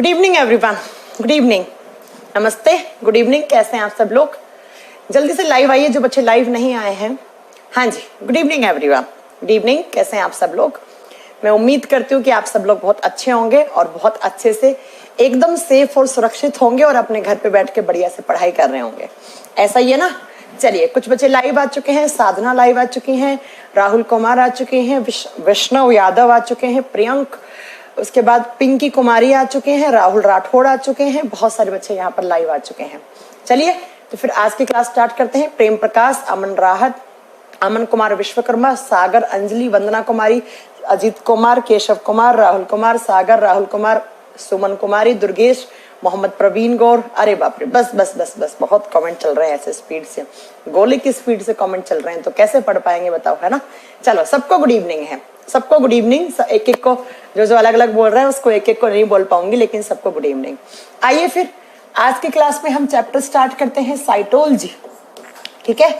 Good evening everyone, good evening, नमस्ते, good evening. कैसे हैं आप सब लोग? जल्दी से लाइव आइए जो बच्चे लाइव नहीं आए हैं। हाँ जी, good evening everyone, good evening. कैसे हैं आप सब लोग? मैं उम्मीद करती हूँ कि आप सब लोग बहुत अच्छे होंगे और बहुत अच्छे से एकदम सेफ और सुरक्षित होंगे और अपने घर पे बैठ के बढ़िया से पढ़ाई कर रहे होंगे। ऐसा ही है ना? चलिए, कुछ बच्चे लाइव आ चुके हैं। साधना लाइव आ चुकी हैं, राहुल कुमार आ चुके हैं, वैष्णव यादव आ चुके हैं, प्रियंक, उसके बाद पिंकी कुमारी आ चुके हैं, राहुल राठौड़ आ चुके हैं। बहुत सारे बच्चे यहाँ पर लाइव आ चुके हैं। चलिए तो फिर आज की क्लास स्टार्ट करते हैं। प्रेम प्रकाश, अमन राहत, अमन कुमार विश्वकर्मा, सागर, अंजलि, वंदना कुमारी, अजीत कुमार, केशव कुमार, राहुल कुमार, सागर, राहुल कुमार, सुमन कुमारी, दुर्गेश, मोहम्मद प्रवीण गौर। अरे बाप रे, बस बस बस बस, बहुत कमेंट चल रहे हैं ऐसे स्पीड से, गोले की स्पीड से कमेंट चल रहे हैं, तो कैसे पढ़ पाएंगे बताओ, है ना? चलो, सबको गुड इवनिंग है, सबको गुड इवनिंग। एक एक को जो अलग अलग बोल रहे हैं उसको एक एक को नहीं बोल पाऊंगी, लेकिन सबको गुड इवनिंग। आइए फिर आज की क्लास में हम चैप्टर स्टार्ट करते हैं, साइटोलॉजी। ठीक है,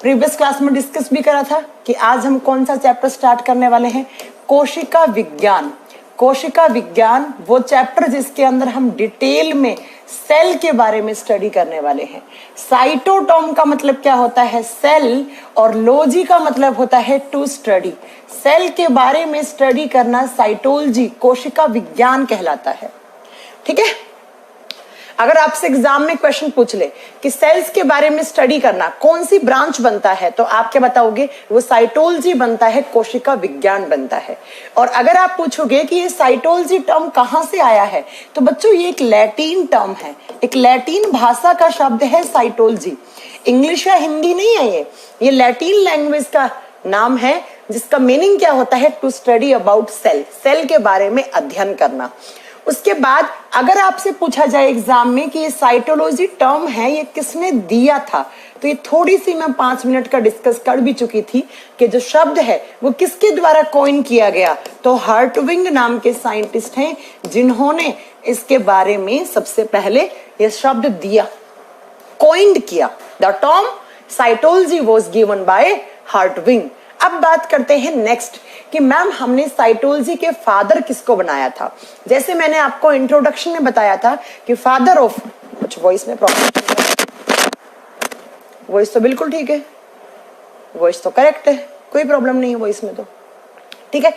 प्रीवियस क्लास में डिस्कस भी करा था कि आज हम कौन सा चैप्टर स्टार्ट करने वाले हैं, कोशिका विज्ञान। कोशिका विज्ञान वो चैप्टर जिसके अंदर हम डिटेल में सेल के बारे में स्टडी करने वाले हैं। साइटोटॉम का मतलब क्या होता है? सेल, और लॉजी का मतलब होता है टू स्टडी। सेल के बारे में स्टडी करना साइटोलॉजी, कोशिका विज्ञान कहलाता है। ठीक है, अगर आपसे एग्जाम में क्वेश्चन पूछ ले कि सेल्स के बारे में स्टडी करना कौन सी ब्रांच बनता है, तो आप क्या बताओगे? वो साइटोलॉजी बनता है, कोशिका विज्ञान बनता है। और अगर आप पूछोगे कि ये साइटोलॉजी टर्म कहां से आया है, तो बच्चों ये एक लैटिन टर्म है, एक लैटिन भाषा का शब्द है साइटोलॉजी। इंग्लिश या हिंदी नहीं है ये लैटिन लैंग्वेज का नाम है, जिसका मीनिंग क्या होता है? To study about cell, cell के बारे में अध्ययन करना। उसके बाद अगर आपसे पूछा जाए एग्जाम में कि ये साइटोलॉजी टर्म है, ये किसने दिया था, तो ये थोड़ी सी मैं 5 मिनट का डिस्कस कर भी चुकी थी कि जो शब्द है वो किसके द्वारा कॉइन किया गया। तो हर्टविंग नाम के साइंटिस्ट हैं जिन्होंने इसके बारे में सबसे पहले ये शब्द दिया, कॉइन्ड किया। The term cytology was given by Hertwig. अब बात करते हैं नेक्स्ट कि मैम हमने साइटोलॉजी के फादर किसको बनाया था। जैसे मैंने आपको इंट्रोडक्शन में बताया था कि फादर ऑफ, कुछ वॉइस में प्रॉब्लम, वॉइस तो बिल्कुल ठीक है, वॉइस तो करेक्ट है, कोई प्रॉब्लम नहीं है वॉइस में तो। ठीक है,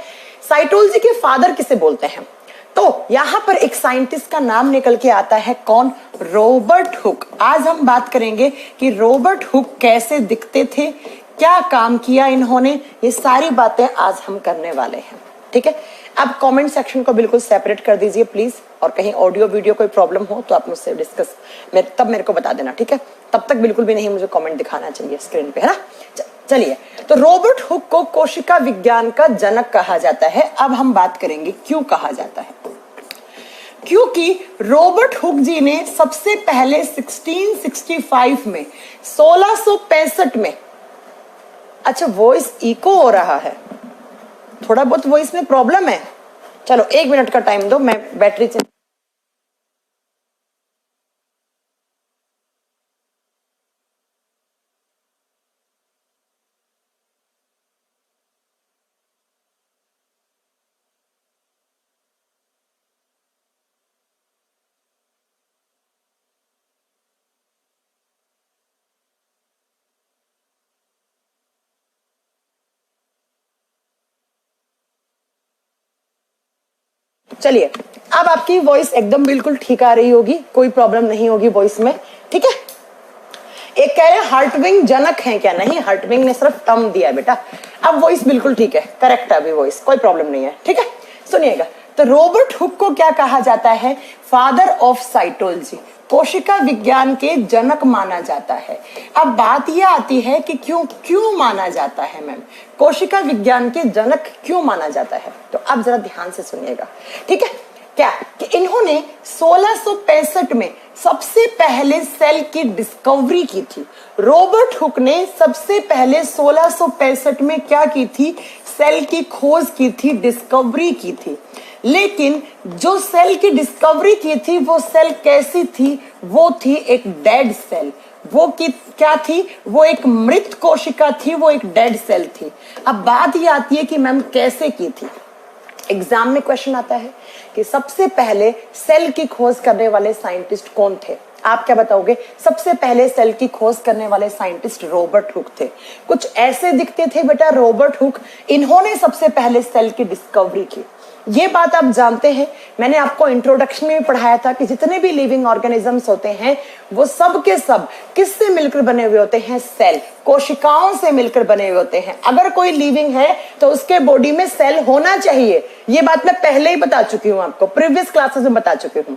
साइटोलॉजी के फादर किसे बोलते हैं? तो यहां पर एक साइंटिस्ट का नाम निकल के आता है, कौन? Robert Hooke. आज हम बात करेंगे कि रॉबर्ट हुक कैसे दिखते थे, क्या काम किया इन्होंने, ये सारी बातें आज हम करने वाले हैं। ठीक है, अब कमेंट सेक्शन को बिल्कुल सेपरेट कर दीजिए प्लीज, और कहीं ऑडियो वीडियो कोई प्रॉब्लम हो तो आप मुझसे डिस्कस तब मेरे को बता देना। ठीक है, तब तक बिल्कुल भी नहीं मुझे कमेंट दिखाना चाहिए स्क्रीन पे, है ना? चलिए, तो रॉबर्ट हुक को कोशिका विज्ञान का जनक कहा जाता है। अब हम बात करेंगे क्यों कहा जाता है। क्योंकि रॉबर्ट हुक जी ने सबसे पहले 1665 में, 1665 में, अच्छा वॉइस इको हो रहा है, थोड़ा बहुत वॉइस में प्रॉब्लम है। चलो 1 मिनट का टाइम दो, मैं बैटरी चेंज। चलिए, अब आपकी वॉइस एकदम बिल्कुल ठीक आ रही होगी, कोई प्रॉब्लम नहीं होगी वॉइस में। ठीक है, एक कह रहे हैं हर्टविंग जनक है क्या? नहीं, हर्टविंग ने सिर्फ टर्म दिया है बेटा। अब वॉइस बिल्कुल ठीक है, करेक्ट है अभी वॉइस, कोई प्रॉब्लम नहीं है। ठीक है, सुनिएगा, तो रॉबर्ट हुक को क्या कहा जाता है? फादर ऑफ साइटोलॉजी, कोशिका विज्ञान के जनक माना जाता है। अब बात यह आती है कि क्यों माना जाता है मैम, कोशिका विज्ञान के जनक क्यों माना जाता है? तो अब जरा ध्यान से सुनिएगा। ठीक है, क्या कि इन्होंने 1665 में सबसे पहले सेल की डिस्कवरी की थी। रॉबर्ट हुक ने सबसे पहले 1665 में क्या की थी? सेल की खोज की थी, डिस्कवरी की थी। लेकिन जो सेल की डिस्कवरी की थी वो सेल कैसी थी? वो थी एक डेड सेल। वो क्या थी? वो एक मृत कोशिका थी, वो एक डेड सेल थी। अब बात ये आती है कि मैम कैसे की थी? एग्जाम में क्वेश्चन आता है कि सबसे पहले सेल की खोज करने वाले साइंटिस्ट कौन थे। आप क्या बताओगे? सबसे पहले सेल की खोज करने वाले साइंटिस्ट रॉबर्ट हुक थे। कुछ ऐसे दिखते थे बेटा रॉबर्ट हुक, इन्होंने सबसे पहले सेल की डिस्कवरी की। ये बात आप जानते हैं, मैंने आपको इंट्रोडक्शन में भी पढ़ाया था कि जितने भी लिविंग ऑर्गेनिजम्स होते हैं वो सब के सब किससे मिलकर बने हुए होते हैं? सेल, कोशिकाओं से मिलकर बने हुए होते हैं। अगर कोई लिविंग है तो उसके बॉडी में सेल होना चाहिए। ये बात मैं पहले ही बता चुकी हूं, आपको प्रीवियस क्लासेस में बता चुकी हूं।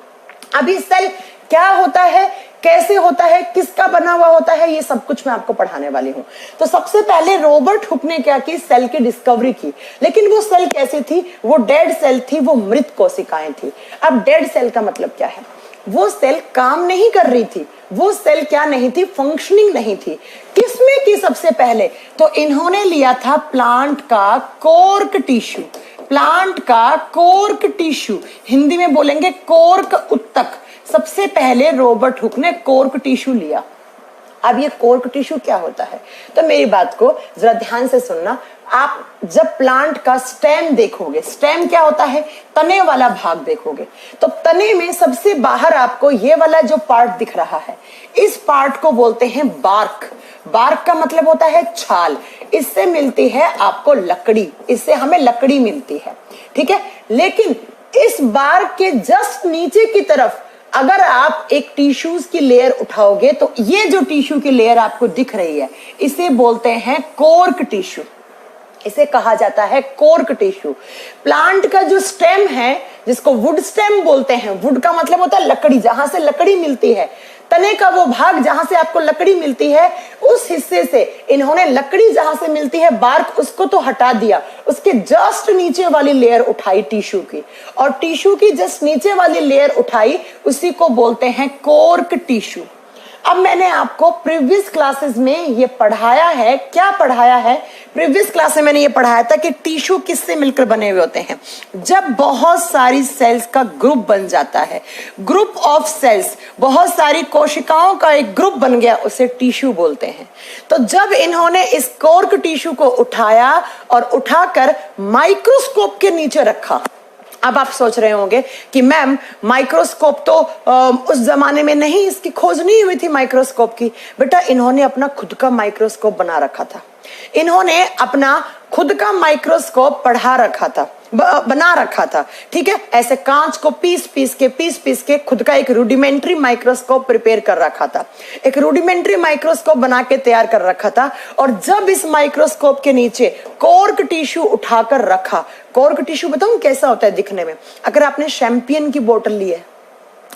अभी सेल क्या होता है, कैसे होता है, किसका बना हुआ होता है, ये सब कुछ मैं आपको पढ़ाने वाली हूं। तो सबसे पहले रॉबर्ट हुक ने क्या की? सेल की डिस्कवरी की। लेकिन वो सेल कैसी थी? वो डेड सेल थी, वो मृत कोशिकाएं थी। अब डेड सेल का मतलब क्या है? वो सेल काम नहीं कर रही थी, वो सेल क्या नहीं थी? फंक्शनिंग नहीं थी। किसमें की सबसे पहले? तो इन्होंने लिया था प्लांट का कोर्क टिश्यू। प्लांट का कोर्क टिश्यू, हिंदी में बोलेंगे कोर्क उत्तक। सबसे पहले रॉबर्ट हुक ने कोर्क टिश्यू लिया। अब ये कोर्क टिश्यू क्या होता है? तो मेरी बात को जरा ध्यान से सुनना। आप जब प्लांट का स्टेम देखोगे, स्टेम क्या होता है? तने वाला भाग देखोगे, तो तने में सबसे बाहर आपको ये वाला जो पार्ट दिख रहा है, इस पार्ट को बोलते हैं बार्क। बार्क का मतलब होता है छाल। इससे मिलती है आपको लकड़ी, इससे हमें लकड़ी मिलती है, ठीक है। लेकिन इस बार्क के जस्ट नीचे की तरफ अगर आप एक टिश्यूज की लेयर उठाओगे तो ये जो टिश्यू की लेयर आपको दिख रही है, इसे बोलते हैं कोर्क टिश्यू। इसे कहा जाता है कोर्क टिश्यू। प्लांट का जो स्टेम है, जिसको वुड स्टेम बोलते हैं, वुड का मतलब होता है लकड़ी, जहां से लकड़ी मिलती है, तने का वो भाग जहां से आपको लकड़ी मिलती है, उस हिस्से से इन्होंने लकड़ी जहां से मिलती है बार्क, उसको तो हटा दिया, उसके जस्ट नीचे वाली लेयर उठाई टिश्यू की, और टिश्यू की जस्ट नीचे वाली लेयर उठाई, उसी को बोलते हैं कोर्क टिश्यू। अब मैंने आपको प्रीवियस क्लासेस में ये पढ़ाया है, क्या पढ़ाया है? प्रीवियस क्लास में मैंने ये पढ़ाया था कि टिश्यू किससे मिलकर बने हुए होते हैं? जब बहुत सारी सेल्स का ग्रुप बन जाता है, ग्रुप ऑफ सेल्स, बहुत सारी कोशिकाओं का एक ग्रुप बन गया, उसे टिश्यू बोलते हैं। तो जब इन्होंने इस कोर्क टिश्यू को उठाया और उठाकर माइक्रोस्कोप के नीचे रखा। अब आप सोच रहे होंगे कि मैम माइक्रोस्कोप तो उस जमाने में नहीं, इसकी खोज नहीं हुई थी माइक्रोस्कोप की। बेटा इन्होंने अपना खुद का माइक्रोस्कोप बना रखा था, इन्होंने अपना खुद का माइक्रोस्कोप बना रखा था, ठीक है। ऐसे कांच को पीस पीस के खुद का एक रूडिमेंट्री माइक्रोस्कोप प्रिपेयर कर रखा था, एक रूडिमेंट्री माइक्रोस्कोप बना के तैयार कर रखा था। और जब इस माइक्रोस्कोप के नीचे कोर्क टिश्यू उठाकर रखा, कोर्क टिश्यू बताऊं कैसा होता है दिखने में? अगर आपने शैंपियन की बोतल ली है,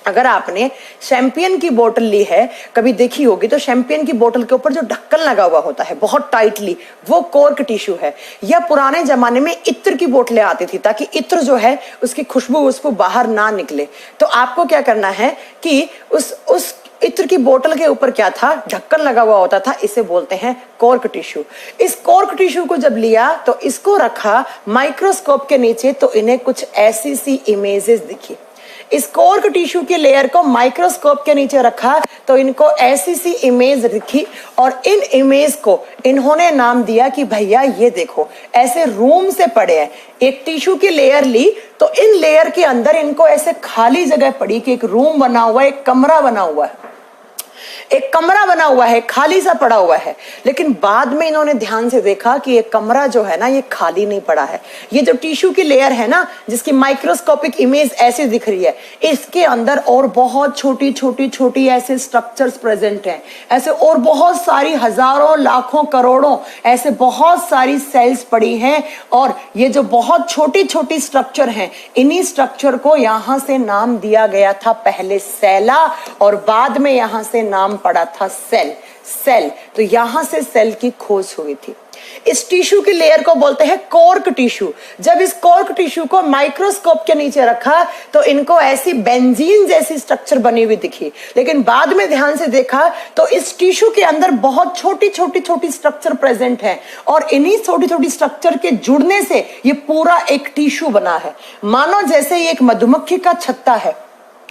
अगर आपने शैंपियन की बोतल ली है, कभी देखी होगी, तो शैंपियन की बोतल के ऊपर जो ढक्कन लगा हुआ होता है बहुत टाइटली, वो कोर्क टिश्यू है। या पुराने जमाने में इत्र की बोतलें आती थी, ताकि इत्र जो है उसकी खुशबू उसको बाहर ना निकले। तो आपको क्या करना है कि उस इत्र की बोतल के ऊपर क्या था? ढक्कन लगा हुआ होता था, इसे बोलते हैं कोर्क टिश्यू। इस कोर्क टिश्यू को जब लिया तो इसको रखा माइक्रोस्कोप के नीचे, तो इन्हें कुछ ऐसी सी इमेजेस दिखी। इस कोर्क टिश्यू की लेयर को माइक्रोस्कोप के नीचे रखा तो इनको ऐसी सी इमेज दिखी, और इन इमेज को इन्होंने नाम दिया कि भैया ये देखो, ऐसे रूम से पड़े हैं। एक टिश्यू की लेयर ली तो इन लेयर के अंदर इनको ऐसे खाली जगह पड़ी कि एक रूम बना हुआ है, एक कमरा बना हुआ है, एक कमरा बना हुआ है, खाली सा पड़ा हुआ है। लेकिन बाद में इन्होंने ध्यान से देखा कि ये कमरा जो है ना, ये खाली नहीं पड़ा है। ये जो टिश्यू की लेयर है ना, जिसकी माइक्रोस्कोपिक इमेज ऐसे दिख रही है, इसके अंदर और बहुत छोटी ऐसे स्ट्रक्चर्स प्रेजेंट हैं। ऐसे और बहुत सारी हजारों लाखों करोड़ों ऐसे बहुत सारी सेल्स पड़ी हैं। और ये जो बहुत छोटी स्ट्रक्चर हैं, इन्हीं स्ट्रक्चर को यहां से नाम दिया गया था पहले सेला, और बाद में यहां से नाम पड़ा था सेल। तो यहां से सेल की खोज हुई थी। इस टिश्यू की लेयर को बोलते हैं कोर्क टिश्यू। जब इस कोर्क टिश्यू को माइक्रोस्कोप के नीचे रखा तो इनको ऐसी बेंजीन जैसी स्ट्रक्चर बनी हुई दिखी। लेकिन बाद में ध्यान से देखा तो इस टिश्यू के अंदर बहुत छोटी स्ट्रक्चर प्रेजेंट है, और इन्हीं छोटी स्ट्रक्चर के जुड़ने से ये पूरा एक टिश्यू बना है। मानो जैसे ये एक मधुमक्खी का छत्ता है।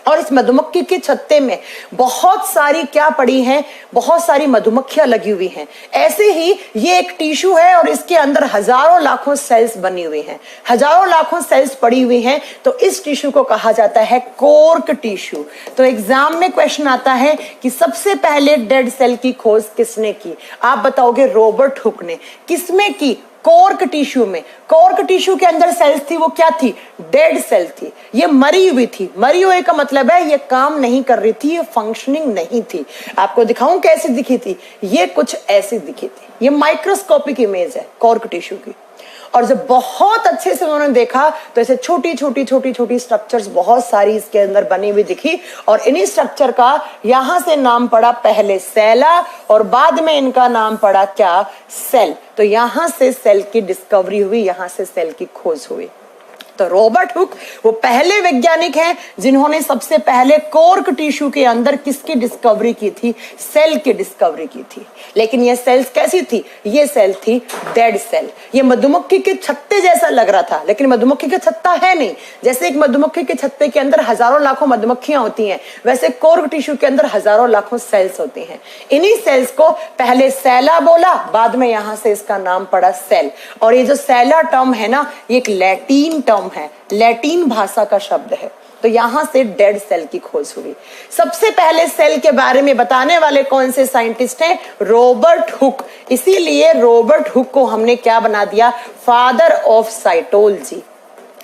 और इस मधुमक्खी के छत्ते में बहुत सारी क्या पड़ी हैं, बहुत सारी मधुमक्खियां लगी हुई हैं। ऐसे ही ये एक टिश्यू है और इसके अंदर हजारों लाखों सेल्स बनी हुई हैं, हजारों लाखों सेल्स पड़ी हुई हैं। तो इस टिश्यू को कहा जाता है कोर्क टिश्यू। तो एग्जाम में क्वेश्चन आता है कि सबसे पहले डेड सेल की खोज किसने की? आप बताओगे रॉबर्ट हुक ने। किसमें की? कोर्क टिश्यू में। कोर्क टिश्यू के अंदर सेल्स थी, वो क्या थी? डेड सेल थी। ये मरी हुई थी। मरी हुई का मतलब है ये काम नहीं कर रही थी, ये फंक्शनिंग नहीं थी। आपको दिखाऊं कैसे दिखी थी? ये कुछ ऐसी दिखी थी। ये माइक्रोस्कोपिक इमेज है कोर्क टिश्यू की। और जब बहुत अच्छे से उन्होंने देखा तो ऐसे छोटी छोटी छोटी छोटी स्ट्रक्चर्स बहुत सारी इसके अंदर बनी हुई दिखी। और इन्हीं स्ट्रक्चर का यहां से नाम पड़ा पहले सेला और बाद में इनका नाम पड़ा क्या? सेल। तो यहां से सेल की डिस्कवरी हुई, यहां से सेल की खोज हुई। तो रॉबर्ट हुक वो पहले वैज्ञानिक हैं जिन्होंने सबसे पहले कोर्क टिश्यू के अंदर किसकी डिस्कवरी की थी? सेल की डिस्कवरी की थी। लेकिन ये सेल्स कैसी थी? ये सेल थी डेड सेल। ये मधुमक्खी के छत्ते जैसा लग रहा था, लेकिन मधुमक्खी का छत्ता है नहीं। जैसे एक मधुमक्खी के छत्ते के अंदर हजारों लाखों मधुमक्खियां होती हैं, वैसे कोर्क टिश्यू के अंदर हजारों लाखों सेल्स होती हैं। इन्हीं सेल्स को पहले सेला बोला, बाद में यहां से इसका नाम पड़ा सेल। और ये जो सेला टर्म है ना, ये एक लैटिन टर्म है, लैटिन भाषा का शब्द है। तो यहां से डेड सेल की खोज हुई। सबसे पहले सेल के बारे में बताने वाले कौन से साइंटिस्ट हैं? Robert Hooke. इसीलिए रॉबर्ट हुक को हमने क्या बना दिया? Father of cytology.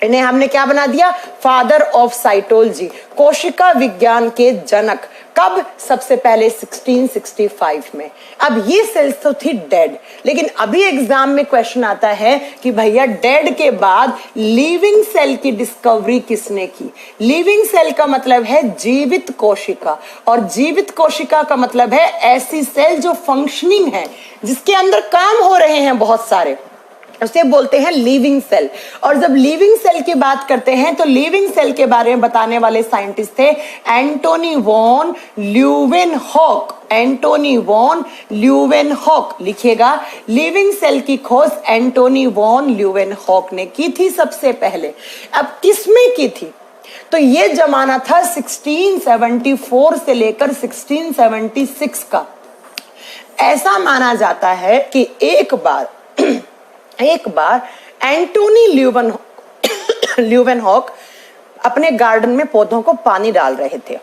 इन्हें हमने क्या बना दिया? फादर ऑफ साइटोलॉजी, कोशिका विज्ञान के जनक। कब? सबसे पहले 1665 में। अब ये सेल्स तो थी डेड, लेकिन अभी एग्जाम में क्वेश्चन आता है कि भैया डेड के बाद लिविंग सेल की डिस्कवरी किसने की? लिविंग सेल का मतलब है जीवित कोशिका, और जीवित कोशिका का मतलब है ऐसी सेल जो फंक्शनिंग है, जिसके अंदर काम हो रहे हैं बहुत सारे, उसे बोलते हैं लिविंग सेल। और जब लिविंग सेल की बात करते हैं तो लिविंग सेल के बारे में बताने वाले साइंटिस्ट थे Antony van Leeuwenhoek. Antony van Leeuwenhoek लिखिएगा। लिविंग सेल की खोज एंटोनी वॉन ल्यूवेनहॉक ने की थी सबसे पहले। अब किसमें की थी? तो ये जमाना था 1674 से लेकर 1676 का। ऐसा माना जाता है कि एक बार एंटोनी ल्यूवेनहॉक अपने गार्डन में पौधों को पानी डाल रहे थे।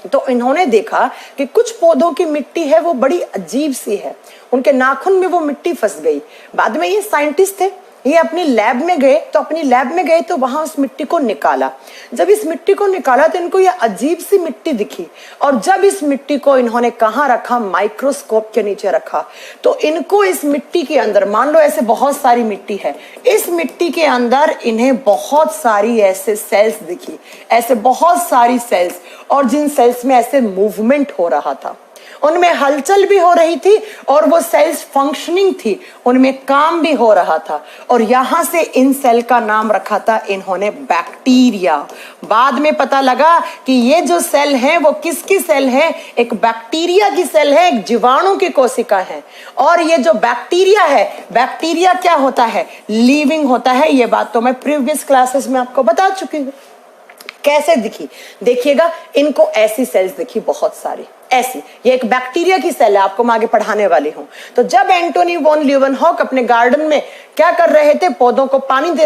तो इन्होंने देखा कि कुछ पौधों की मिट्टी है वो बड़ी अजीब सी है, उनके नाखून में वो मिट्टी फंस गई। बाद में ये साइंटिस्ट थे, ये अपनी लैब में गए तो वहां उस मिट्टी को निकाला। जब इस मिट्टी को निकाला तो इनको ये अजीब सी मिट्टी दिखी, और जब इस मिट्टी को इन्होंने कहाँ रखा? माइक्रोस्कोप के नीचे रखा। तो इनको इस मिट्टी के अंदर, मान लो ऐसे बहुत सारी मिट्टी है, इस मिट्टी के अंदर इन्हें बहुत सारी ऐसे सेल्स दिखी, ऐसे बहुत सारी सेल्स, और जिन सेल्स में ऐसे मूवमेंट हो रहा था, उनमें हलचल भी हो रही थी और वो सेल्स फंक्शनिंग थी, उनमें काम भी हो रहा था। और यहां से इन सेल का नाम रखा था इन्होंने बैक्टीरिया। बाद में पता लगा कि ये जो सेल है वो किसकी सेल है? एक बैक्टीरिया की सेल है, एक जीवाणु की कोशिका है। और ये जो बैक्टीरिया है, बैक्टीरिया क्या होता है? लिविंग होता है। ये बात तो मैं प्रीवियस क्लासेस में आपको बता चुकी हूँ। कैसे दिखी? देखिएगा, इनको ऐसी सेल्स दिखी बहुत सारी ऐसी। ये एक बैक्टीरिया की सेल है, आपको मैं आगे पढ़ाने वाली हूं। तो जब एंटोनी वॉन ल्यूवेनहॉक अपने गार्डन में क्या कर रहे थे? पौधों को पानी दे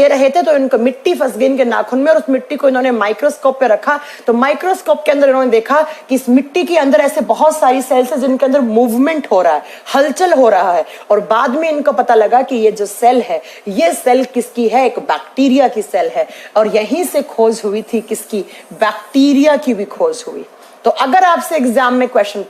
रहे थे, तो इनको मिट्टी फंस गई इनके नाखून में, और उस मिट्टी को इन्होंने माइक्रोस्कोप पे रखा। तो माइक्रोस्कोप के अंदर इन्होंने देखा कि इस मिट्टी के अंदर ऐसे बहुत सारी सेल्स है जिनके अंदर मूवमेंट हो रहा है, हलचल हो रहा है। और बाद में इनको पता लगा कि ये जो सेल है, ये सेल किसकी है? एक बैक्टीरिया की सेल है। और यहीं से खोज हुई थी किसकी? बैक्टीरिया की भी खोज हुई। तो अगर आपसे एग्जाम में क्वेश्चन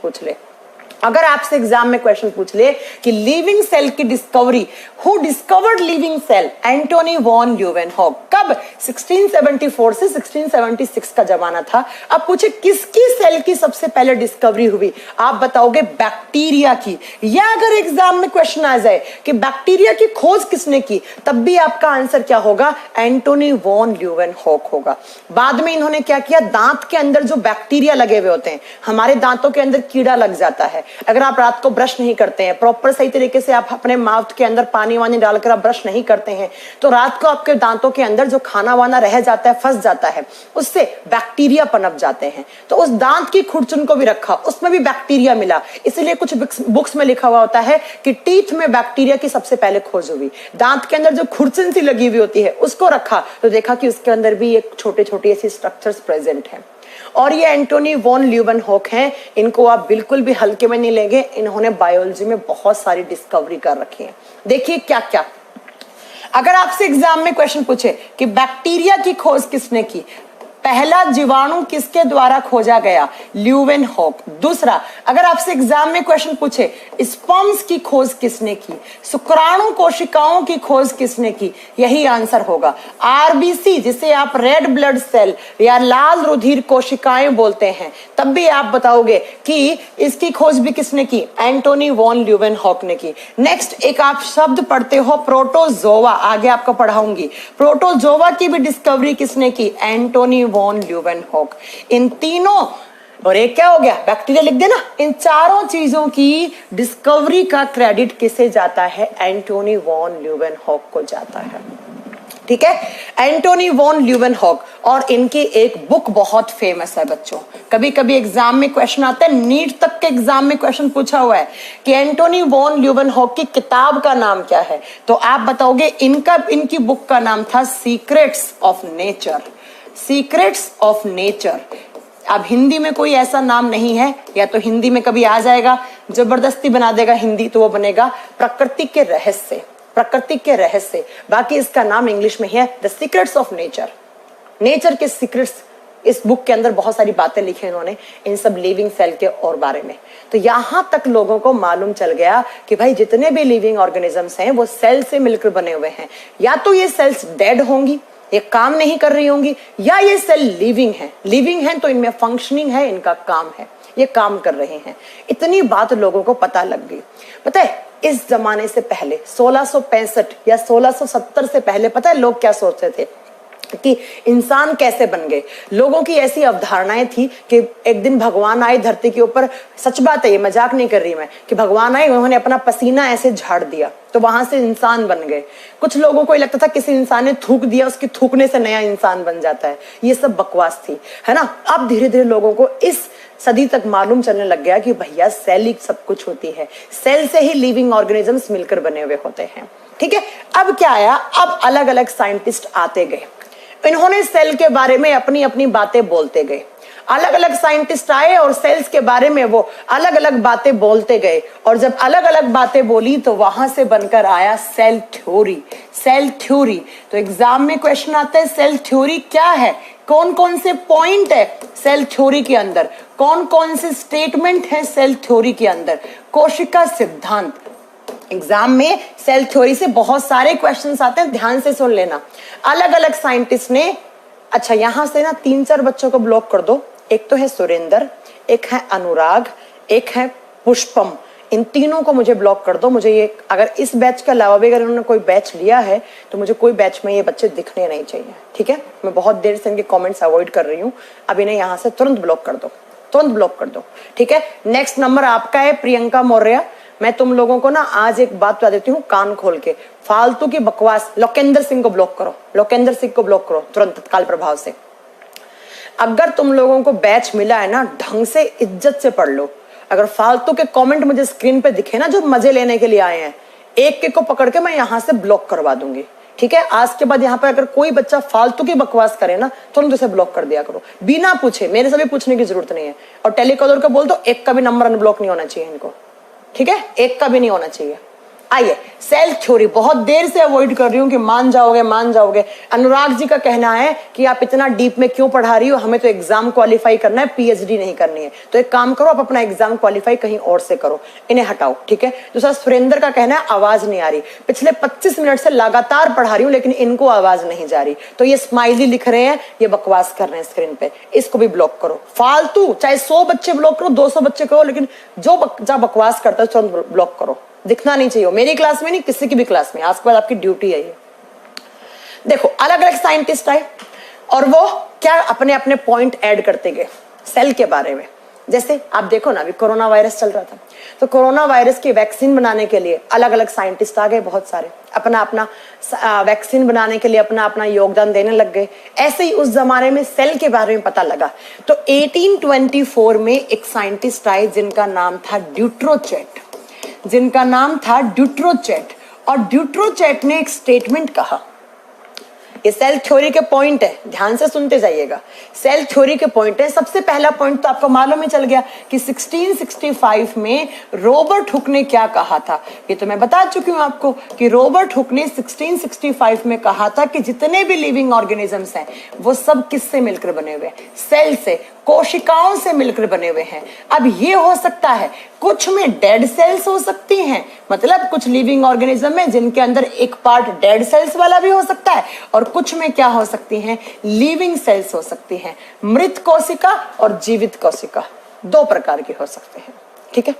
पूछ ले कि लिविंग सेल की discovery, who discovered living cell? Antonie van Leeuwenhoek. कब? 1674 से 1676 का जमाना था। अब पूछे किसकी सेल की सबसे पहले डिस्कवरी हुई? आप बताओगे बैक्टीरिया की। या अगर एग्जाम में क्वेश्चन आ जाए कि बैक्टीरिया की खोज किसने की, तब भी आपका आंसर क्या होगा? एंटोनी वॉन ल्यूवेनहॉक होगा। बाद में इन्होंने क्या किया? दांत के अंदर जो बैक्टीरिया लगे हुए होते हैं, हमारे दांतों के अंदर कीड़ा लग जाता है, अगर आप रात को ब्रश नहीं करते हैं, प्रॉपर सही तरीके से आप अपने माउथ के अंदर पानी वानी डालकर आप ब्रश नहीं करते हैं, तो रात को आपके दांतों के अंदर जो खाना वाना रह जाता है, फंस जाता है, उससे बैक्टीरिया पनप जाते हैं। तो उस दांत की खुरचुन को भी रखा, उसमें भी बैक्टीरिया मिला। इसीलिए कुछ बुक्स में लिखा हुआ होता है कि टीथ में बैक्टीरिया की सबसे पहले खोज हुई। दांत के अंदर जो खुरचुन सी लगी हुई होती है उसको रखा, तो देखा कि उसके अंदर भी एक छोटे छोटे ऐसी स्ट्रक्चर्स प्रेजेंट हैं। और ये एंटोनी वॉन ल्यूवेनहॉक हैं, इनको आप बिल्कुल भी हल्के में नहीं लेंगे। इन्होंने बायोलॉजी में बहुत सारी डिस्कवरी कर रखी है। देखिए क्या क्या, अगर आपसे एग्जाम में क्वेश्चन पूछे कि बैक्टीरिया की खोज किसने की, पहला जीवाणु किसके द्वारा खोजा गया, ल्यूवेनहॉक। दूसरा, अगर आपसे एग्जाम में क्वेश्चन पूछे स्पर्म्स की खोज किसने की, शुक्राणु कोशिकाओं की खोज किसने की, यही आंसर होगा। आरबीसी, जिसे आप रेड ब्लड सेल या लाल रुधिर कोशिकाएं बोलते हैं, तब भी आप बताओगे कि इसकी खोज भी किसने की, एंटोनी वॉन ल्यूवेनहॉक ने की। नेक्स्ट एक आप शब्द पढ़ते हो प्रोटोजोआ, आगे आपको पढ़ाऊंगी। प्रोटोजोआ की भी डिस्कवरी किसने की, एंटोनी वॉन ल्यूवेनहॉक। इन तीनों, और एक क्या हो गया, बैक्टीरिया लिख देना, इन चारों चीजों की डिस्कवरी का क्रेडिट किसे जाता है, एंटोनी वॉन ल्यूवेनहॉक को जाता है। ठीक है, एंटोनी वॉन ल्यूवेनहॉक। और इनकी एक बुक बहुत फेमस है बच्चों, कभी कभी एग्जाम में क्वेश्चन आता है, नीट तक के एग्जाम में क्वेश्चन पूछा हुआ है कि एंटोनी वॉन ल्यूवेनहॉक की किताब का नाम क्या है, तो आप बताओगे इनकी बुक का नाम था secrets of nature. Secrets of nature. अब हिंदी में कोई ऐसा नाम नहीं है, या तो हिंदी में कभी आ जाएगा, जबरदस्ती बना देगा हिंदी, तो वो बनेगा प्रकृति के रहस्य। प्रकृति के रहस्य, बाकी इसका नाम इंग्लिश में है the secrets of nature. Nature के सीक्रेट्स, इस बुक के अंदर बहुत सारी बातें लिखी इन्होंने इन सब लिविंग सेल के और बारे में। तो यहां तक लोगों को मालूम चल गया कि भाई जितने भी लिविंग ऑर्गेनिजम्स हैं वो सेल से मिलकर बने हुए हैं। या तो ये सेल्स डेड होंगी, ये काम नहीं कर रही होंगी, या ये सेल लिविंग है। लिविंग है तो इनमें फंक्शनिंग है, इनका काम है, ये काम कर रहे हैं। इतनी बात लोगों को पता लग गई। पता है इस जमाने से पहले 1665 या 1670 से पहले पता है लोग क्या सोचते थे कि इंसान कैसे बन गए। लोगों की ऐसी अवधारणाएं थी कि एक दिन भगवान आए धरती के ऊपर, सच बात है ये, मजाक नहीं कर रही मैं, कि भगवान आए, उन्होंने अपना पसीना ऐसे झाड़ दिया तो वहां से इंसान बन गए। कुछ लोगों को लगता था किसी इंसान ने थूक दिया, उसके थूकने से नया इंसान बन जाता है। ये सब बकवास थी, है ना। अब धीरे धीरे लोगों को इस सदी तक मालूम चलने लग गया कि भैया सेल ही सब कुछ होती है, सेल से ही लिविंग ऑर्गेनिजम्स मिलकर बने हुए होते हैं। ठीक है, अब क्या आया, अब अलग अलग साइंटिस्ट आते गए, इन्होंने सेल के बारे में अपनी अपनी बातें बोलते गए। अलग अलग साइंटिस्ट आए और सेल्स के बारे में वो अलग अलग बातें बोलते गए, और जब अलग अलग बातें बोली तो वहां से बनकर आया सेल थ्योरी। सेल थ्योरी, तो एग्जाम में क्वेश्चन आता है सेल थ्योरी क्या है, कौन कौन से पॉइंट है सेल थ्योरी के अंदर, कौन कौन से स्टेटमेंट है सेल थ्योरी के अंदर। कोशिका सिद्धांत, एग्जाम में सेल थ्योरी से बहुत सारे क्वेश्चंस आते हैं, ध्यान से सुन लेना। अलग अलग साइंटिस्ट ने, अच्छा यहां से ना 3-4 बच्चों को ब्लॉक कर दो, एक तो है सुरेंद्र, एक है अनुराग, एक है पुष्पम, इन तीनों को मुझे ब्लॉक कर दो। मुझे ये, अगर इस बैच के अलावा भी अगर इन्होंने कोई बैच लिया है तो मुझे कोई बैच में ये बच्चे दिखने नहीं चाहिए। ठीक है, मैं बहुत देर से इनके कमेंट्स अवॉइड कर रही हूँ, अब इन्हें यहाँ से तुरंत ब्लॉक कर दो, तुरंत ब्लॉक कर दो। ठीक है, नेक्स्ट नंबर आपका है प्रियंका मौर्य। मैं तुम लोगों को ना आज एक बात बता देती हूँ कान खोल के, फालतू की बकवास, लोकेंद्र सिंह को ब्लॉक करो, लोकेंद्र सिंह को ब्लॉक करो तुरंत तत्काल प्रभाव से। अगर तुम लोगों को बैच मिला है ना, ढंग से इज्जत से पढ़ लो। अगर फालतू के कमेंट मुझे स्क्रीन पे दिखे ना जो मजे लेने के लिए आए हैं, एक एक को पकड़ के मैं यहां से ब्लॉक करवा दूंगी। ठीक है, आज के बाद यहाँ पर अगर कोई बच्चा फालतू की बकवास करे ना, तुरंत उसे ब्लॉक कर दिया करो, बिना पूछे। मेरे से भी पूछने की जरूरत नहीं है। और टेलीकॉलर को बोल दो एक का भी नंबर अनब्लॉक नहीं होना चाहिए इनको। ठीक है, एक का भी नहीं होना चाहिए। आइए, सेल थ्योरी बहुत देर से अवॉइड कर रही हूं कि मान जाओगे मान जाओगे। अनुराग जी का कहना है कि आप इतना डीप में क्यों पढ़ा रही हो, हमें तो एग्जाम क्वालिफाई करना है, पीएचडी नहीं करनी है। तो एक काम करो, आप अपना एग्जाम क्वालिफाई कहीं और से करो, इन्हें हटाओ। ठीक है, दूसरा सुरेंद्र का कहना है आवाज नहीं आ रही, पिछले 25 मिनट से लगातार पढ़ा रही हूं लेकिन इनको आवाज नहीं जा रही, तो ये स्माइली लिख रहे हैं, ये बकवास कर रहे हैं स्क्रीन पे, इसको भी ब्लॉक करो। फालतू चाहे 100 बच्चे ब्लॉक करो, 200 बच्चे करो, लेकिन जो बकवास करता है तुरंत ब्लॉक करो, दिखना नहीं चाहिए। मेरी क्लास में नहीं, किसी की भी क्लास में, आज के बाद आपकी ड्यूटी है ये। देखो अलग अलग साइंटिस्ट आए और वो क्या अपने अपने पॉइंट ऐड करते गए सेल के बारे में। जैसे आप देखो ना, अभी कोरोना वायरस चल रहा था, तो कोरोना वायरस की वैक्सीन बनाने के लिए अलग अलग साइंटिस्ट आ गए, बहुत सारे अपना अपना वैक्सीन बनाने के लिए अपना अपना योगदान देने लग गए। ऐसे ही उस जमाने में सेल के बारे में पता लगा, तो 1824 में एक साइंटिस्ट आए जिनका नाम था ड्यूट्रोचेट, और ड्यूट्रोचेट ने एक स्टेटमेंट कहा। ये सेल थ्योरी के पॉइंट है, ध्यान से सुनते जाइएगा। सेल थ्योरी के पॉइंट है। सबसे पहला पॉइंट तो आपको मालूम ही चल गया कि 1665 में रॉबर्ट हुक ने क्या कहा था। ये तो मैं बता चुकी हूं आपको कि रॉबर्ट हुक ने 1665 में कहा था कि जितने भी लिविंग ऑर्गेनिजम्स हैं वो सब किससे मिलकर बने हुए हैं? सेल से, कोशिकाओं से मिलकर बने हुए हैं। अब ये हो सकता है कुछ में डेड सेल्स हो सकती हैं, मतलब कुछ लिविंग ऑर्गेनिज्म में जिनके अंदर एक पार्ट डेड सेल्स वाला भी हो सकता है, और कुछ में क्या हो सकती हैं? लिविंग सेल्स हो सकती हैं। मृत कोशिका और जीवित कोशिका, दो प्रकार की हो सकते हैं। ठीक है,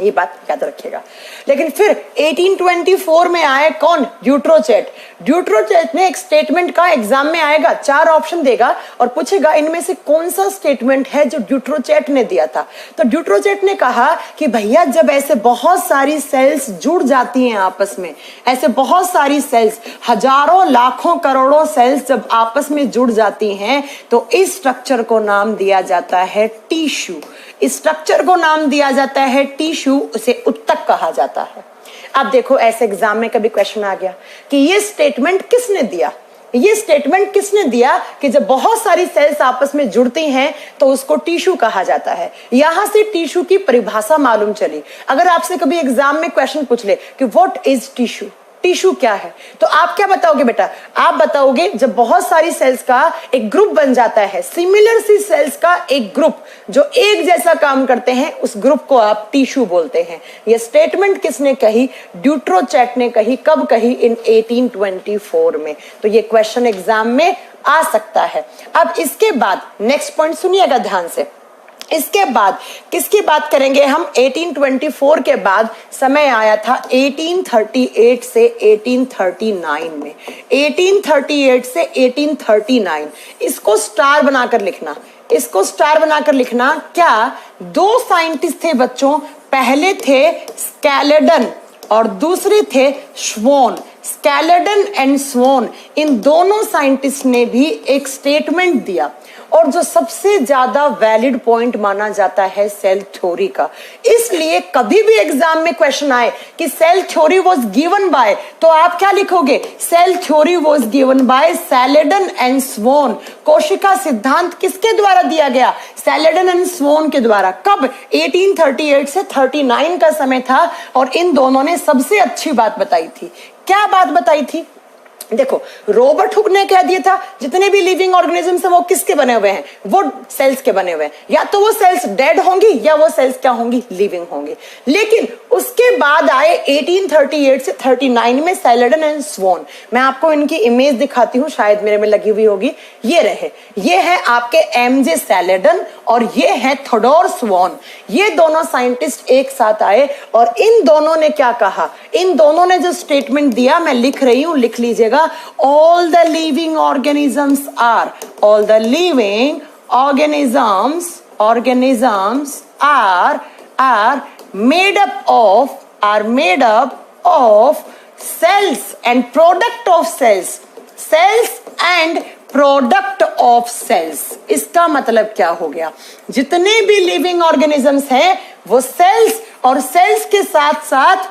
ये बात याद रखिएगा। लेकिन फिर 1824 में आए कौन? ड्यूट्रोचेट ने एक स्टेटमेंट का, एग्जाम में आएगा, 4 ऑप्शन देगा और पूछेगा इनमें से कौन सा स्टेटमेंट है जो ड्यूट्रोचेट ने दिया था। तो ड्यूट्रोचेट ने कहा कि भैया जब ऐसे बहुत सारी सेल्स जुड़ जाती हैं आपस में, ऐसे बहुत सारी सेल्स, हजारों लाखों करोड़ों सेल्स जब आपस में जुड़ जाती हैं तो इस स्ट्रक्चर को नाम दिया जाता है टिश्यू। इस स्ट्रक्चर को नाम दिया जाता है टिश्यू, उसे उत्तक कहा जाता है। अब देखो ऐसे एग्जाम में कभी क्वेश्चन आ गया कि ये स्टेटमेंट किसने दिया? ये स्टेटमेंट किसने दिया कि जब बहुत सारी सेल्स आपस में जुड़ती हैं तो उसको टिश्यू कहा जाता है। यहां से टिश्यू की परिभाषा मालूम चली। अगर आपसे कभी एग्जाम में क्वेश्चन पूछ ले कि व्हाट इज टिश्यू, टिश्यू क्या है, तो आप क्या बताओगे बेटा? आप बताओगे जब बहुत सारी सेल्स का एक ग्रुप बन जाता है, सिमिलर सी सेल्स का एक ग्रुप जो एक जैसा काम करते हैं, उस ग्रुप को आप टिश्यू बोलते हैं। यह स्टेटमेंट किसने कही? ड्यूट्रोचेट ने कही। कब कही? इन 1824 में। तो ये क्वेश्चन एग्जाम में आ सकता है। अब इसके बाद नेक्स्ट पॉइंट सुनिएगा ध्यान से। इसके बाद किसकी बात करेंगे हम? 1824 के बाद समय आया था 1838 से 1839 में। 1838 से 1839, इसको स्टार बनाकर लिखना, इसको स्टार बनाकर लिखना। क्या? 2 साइंटिस्ट थे बच्चों, पहले थे स्केलेडन और दूसरे थे स्वोन। स्केलेडन एंड स्वोन, इन दोनों साइंटिस्ट ने भी एक स्टेटमेंट दिया, और जो सबसे ज्यादा वैलिड पॉइंट माना जाता है सेल थ्योरी का। इसलिए कभी भी एग्जाम में क्वेश्चन आए कि cell theory was given by, तो आप क्या लिखोगे? Cell theory was given by Schleiden and Schwann. कोशिका सिद्धांत किसके द्वारा दिया गया? सैलेडन एंड स्वोन के द्वारा। कब? 1838 से 39 का समय था, और इन दोनों ने सबसे अच्छी बात बताई थी। क्या बात बताई थी? देखो, रॉबर्ट हुक ने कह दिया था जितने भी लिविंग ऑर्गेनिजम्स हैं वो किसके बने हुए हैं? वो सेल्स के बने हुए हैं। या तो वो सेल्स डेड होंगी या वो सेल्स क्या होंगी? लिविंग होंगी। लेकिन उसके बाद आए 1838 से 39 में सैलेडन एंड स्वोन। मैं आपको इनकी इमेज दिखाती हूं, शायद मेरे में लगी हुई होगी। ये रहे, ये है आपके एमजे सैलेडन और ये है थोडोर स्वोन। ये दोनों साइंटिस्ट एक साथ आए और इन दोनों ने क्या कहा? इन दोनों ने जो स्टेटमेंट दिया, मैं लिख रही हूं, लिख लीजिएगा। All the living organisms are made up of cells and product of cells। इसका मतलब क्या हो गया? जितने भी लिविंग ऑर्गेनिजम्स हैं वो सेल्स और सेल्स के साथ साथ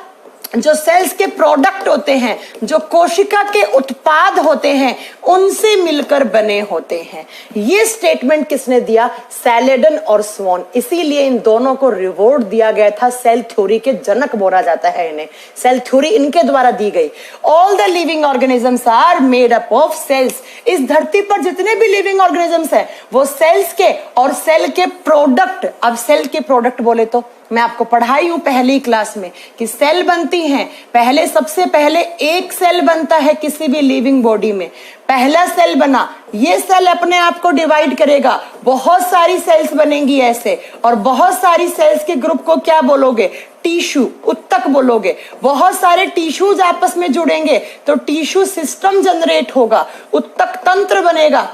जो सेल्स के प्रोडक्ट होते हैं, जो कोशिका के उत्पाद होते हैं, उनसे मिलकर बने होते हैं। ये स्टेटमेंट किसने दिया? सैलेडन और स्वोन। इसीलिए इन दोनों को रिवॉर्ड दिया गया था, सेल थ्योरी के जनक बोला जाता है इन्हें। सेल थ्योरी इनके द्वारा दी गई। All the living organisms are made up of cells. इस धरती पर जितने भी लिविंग ऑर्गेनिजम्स हैं वो सेल्स के और सेल के प्रोडक्ट। अब सेल के प्रोडक्ट बोले तो मैं आपको पढ़ाई हूं पहली क्लास में कि सेल बनती हैं। पहले, सबसे पहले एक सेल बनता है किसी भी लिविंग बॉडी में। पहला सेल बना, ये सेल अपने आप को डिवाइड करेगा, बहुत सारी सेल्स बनेंगी ऐसे, और बहुत सारी सेल्स के ग्रुप को क्या बोलोगे? टिश्यू, उत्तक बोलोगे। बहुत सारे टिश्यूज आपस में जुड़ेंगे तो टिश्यू सिस्टम जनरेट होगा, उत्तक तंत्र बनेगा।